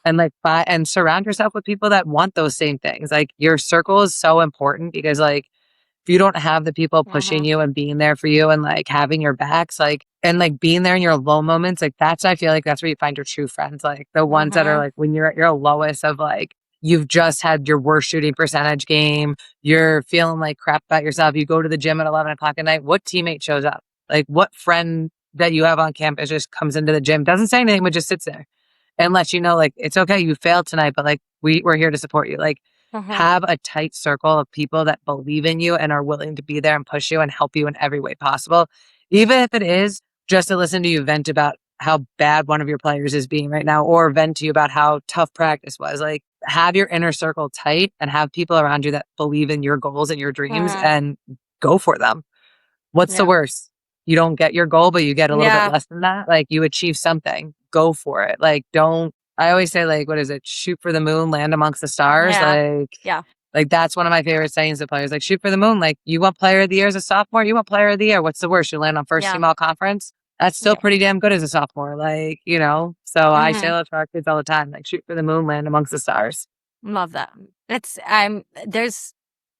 And like and surround yourself with people that want those same things. Like your circle is so important because like if you don't have the people pushing you and being there for you and like having your backs, like and like being there in your low moments, like I feel like that's where you find your true friends. Like the ones that are like when you're at your lowest of like you've just had your worst shooting percentage game, you're feeling like crap about yourself. You go to the gym at 11 o'clock at night. What teammate shows up? Like what friend that you have on campus just comes into the gym, doesn't say anything, but just sits there. and let you know, like, it's okay, you failed tonight, but like, we're here to support you. Like, have a tight circle of people that believe in you and are willing to be there and push you and help you in every way possible. Even if it is just to listen to you vent about how bad one of your players is being right now, or vent to you about how tough practice was. Like, have your inner circle tight and have people around you that believe in your goals and your dreams and go for them. What's the Yeah. worst? You don't get your goal, but you get a little bit Yeah. less than that. Like, you achieve something, go for it. Like, don't, I always say, like, what is it? Shoot for the moon, land amongst the stars. Yeah. Yeah. Like that's one of my favorite sayings to players. Like, shoot for the moon. Like, you want player of the year as a sophomore? You want player of the year. What's the worst? You land on first Yeah. team all conference? That's still Yeah. pretty damn good as a sophomore. Like, you know, so I say Mhm. that to our kids all the time. Like, shoot for the moon, land amongst the stars. Love that.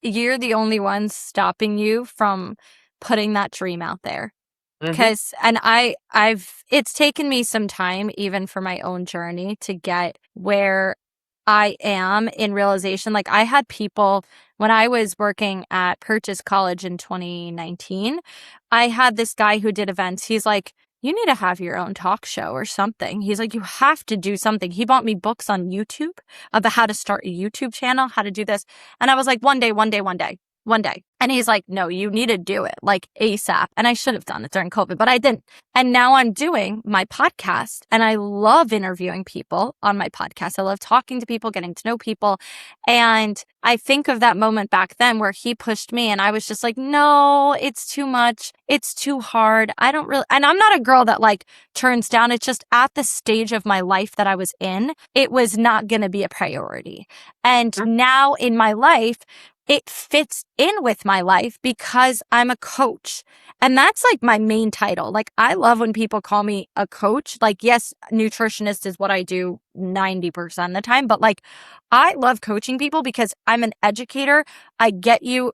You're the only one stopping you from putting that dream out there. Mhm. It's taken me some time, even for my own journey, to get where I am in realization. Like, I had people when I was working at Purchase College in 2019, I had this guy who did events. He's like, you need to have your own talk show or something. He's like, you have to do something. He bought me books on YouTube about how to start a YouTube channel, how to do this. And I was like, one day, one day, one day, one day. And he's like, no, you need to do it like ASAP. And I should have done it during COVID, but I didn't. And now I'm doing my podcast and I love interviewing people on my podcast. I love talking to people, getting to know people. And I think of that moment back then where he pushed me and I was just like, no, it's too much. It's too hard. I don't really, and I'm not a girl that like turns down. It's just at the stage of my life that I was in, it was not going to be a priority. And now in my life, it fits in with my life because I'm a coach. And that's like my main title. Like, I love when people call me a coach. Like, yes, nutritionist is what I do 90% of the time, but like, I love coaching people because I'm an educator. I get you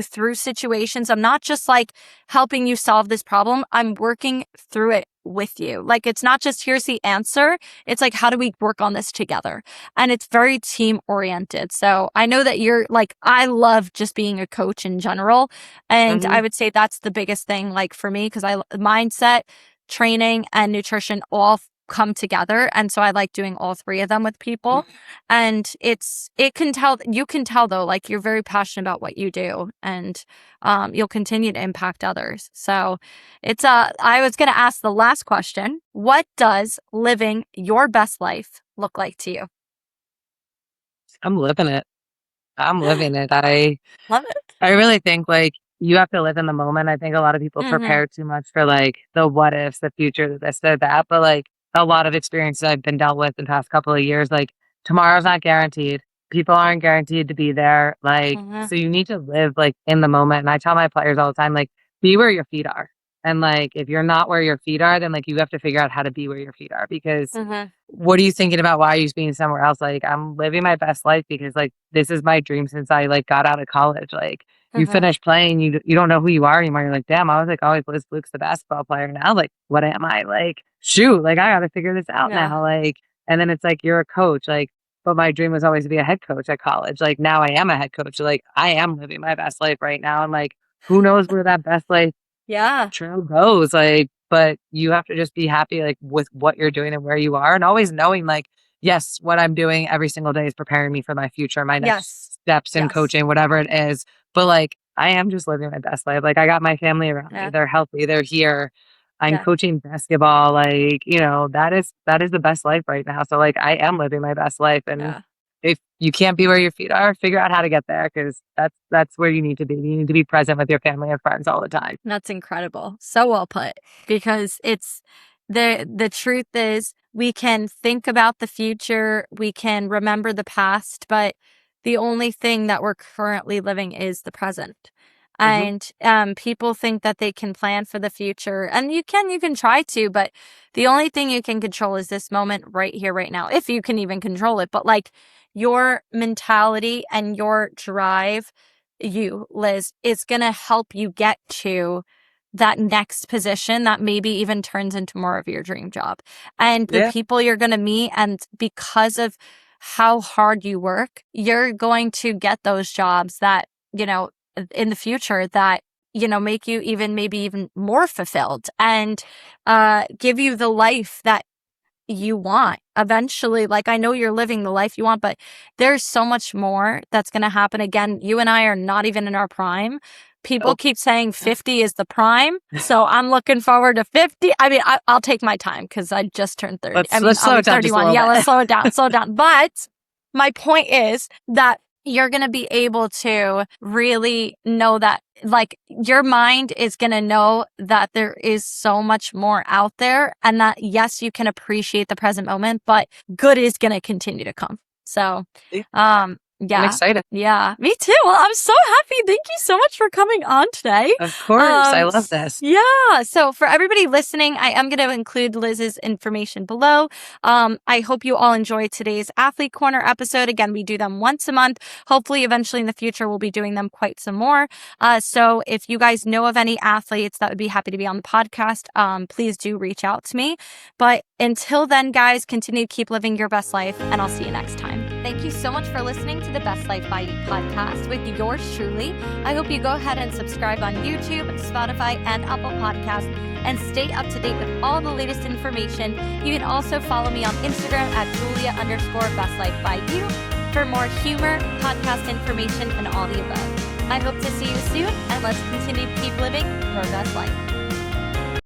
through situations. I'm not just like helping you solve this problem. I'm working through it with you. Like, it's not just here's the answer. It's like, how do we work on this together? And it's very team oriented. So I know that you're like, I love just being a coach in general. And I would say that's the biggest thing, like for me, because mindset, training, and nutrition all come together. And so I like doing all three of them with people. And you can tell though, like you're very passionate about what you do and you'll continue to impact others. So I was going to ask the last question. What does living your best life look like to you? I'm living it. I'm living it. I Love it. really think like you have to live in the moment. I think a lot of people prepare too much for like the what ifs, the future, the this, the that. But like a lot of experiences I've been dealt with in the past couple of years, like tomorrow's not guaranteed. People aren't guaranteed to be there. Like, so you need to live like in the moment. And I tell my players all the time, like, be where your feet are. And like, if you're not where your feet are, then like you have to figure out how to be where your feet are because what are you thinking about? Why are you being somewhere else? Like, I'm living my best life because like this is my dream since I like got out of college. Like, you finish playing, you don't know who you are anymore. You're like, damn, I was like always Liz Flooks, the basketball player. Now, like, what am I? Like, shoot, like I got to figure this out now. Like, and then it's like you're a coach. Like, but my dream was always to be a head coach at college. Like, now I am a head coach. Like, I am living my best life right now. And like, who knows where that best life trail goes? Like, but you have to just be happy like with what you're doing and where you are, and always knowing like, yes, what I'm doing every single day is preparing me for my future, my next steps in coaching, whatever it is. But like, I am just living my best life. Like, I got my family around me. They're healthy. They're here. I'm coaching basketball. Like, you know, that is the best life right now. So like, I am living my best life. And if you can't be where your feet are, figure out how to get there because that's where you need to be. You need to be present with your family and friends all the time. That's incredible. So well put. Because it's the truth is we can think about the future, we can remember the past, but the only thing that we're currently living is the present. And people think that they can plan for the future, and you can try to, but the only thing you can control is this moment right here, right now, if you can even control it. But like your mentality and your drive, you, Liz, is going to help you get to that next position that maybe even turns into more of your dream job. And the people you're going to meet, and because of how hard you work, you're going to get those jobs that, you know, in the future that, you know, make you maybe even more fulfilled and give you the life that you want eventually. Like, I know you're living the life you want, but there's so much more that's going to happen. Again, you and I are not even in our prime. People keep saying 50 is the prime. So I'm looking forward to 50. I mean, I'll take my time because I just turned 30. Let's slow it down just a little Yeah, bit. let's slow it down, slow it down. But my point is that you're going to be able to really know that, like, your mind is going to know that there is so much more out there, and that, yes, you can appreciate the present moment, but good is going to continue to come. So, yeah. I'm excited. Yeah, me too. Well, I'm so happy. Thank you so much for coming on today. Of course. I love this. Yeah. So for everybody listening, I am going to include Liz's information below. I hope you all enjoyed today's Athlete Corner episode. Again, we do them once a month. Hopefully, eventually in the future, we'll be doing them quite some more. So if you guys know of any athletes that would be happy to be on the podcast, please do reach out to me. But until then, guys, continue to keep living your best life, and I'll see you next time. Thank you so much for listening to the Best Life by You podcast with yours truly. I hope you go ahead and subscribe on YouTube, Spotify, and Apple Podcasts, and stay up to date with all the latest information. You can also follow me on Instagram at Julia_BestLifeByYou for more humor, podcast information, and all the above. I hope to see you soon, and let's continue to keep living your best life.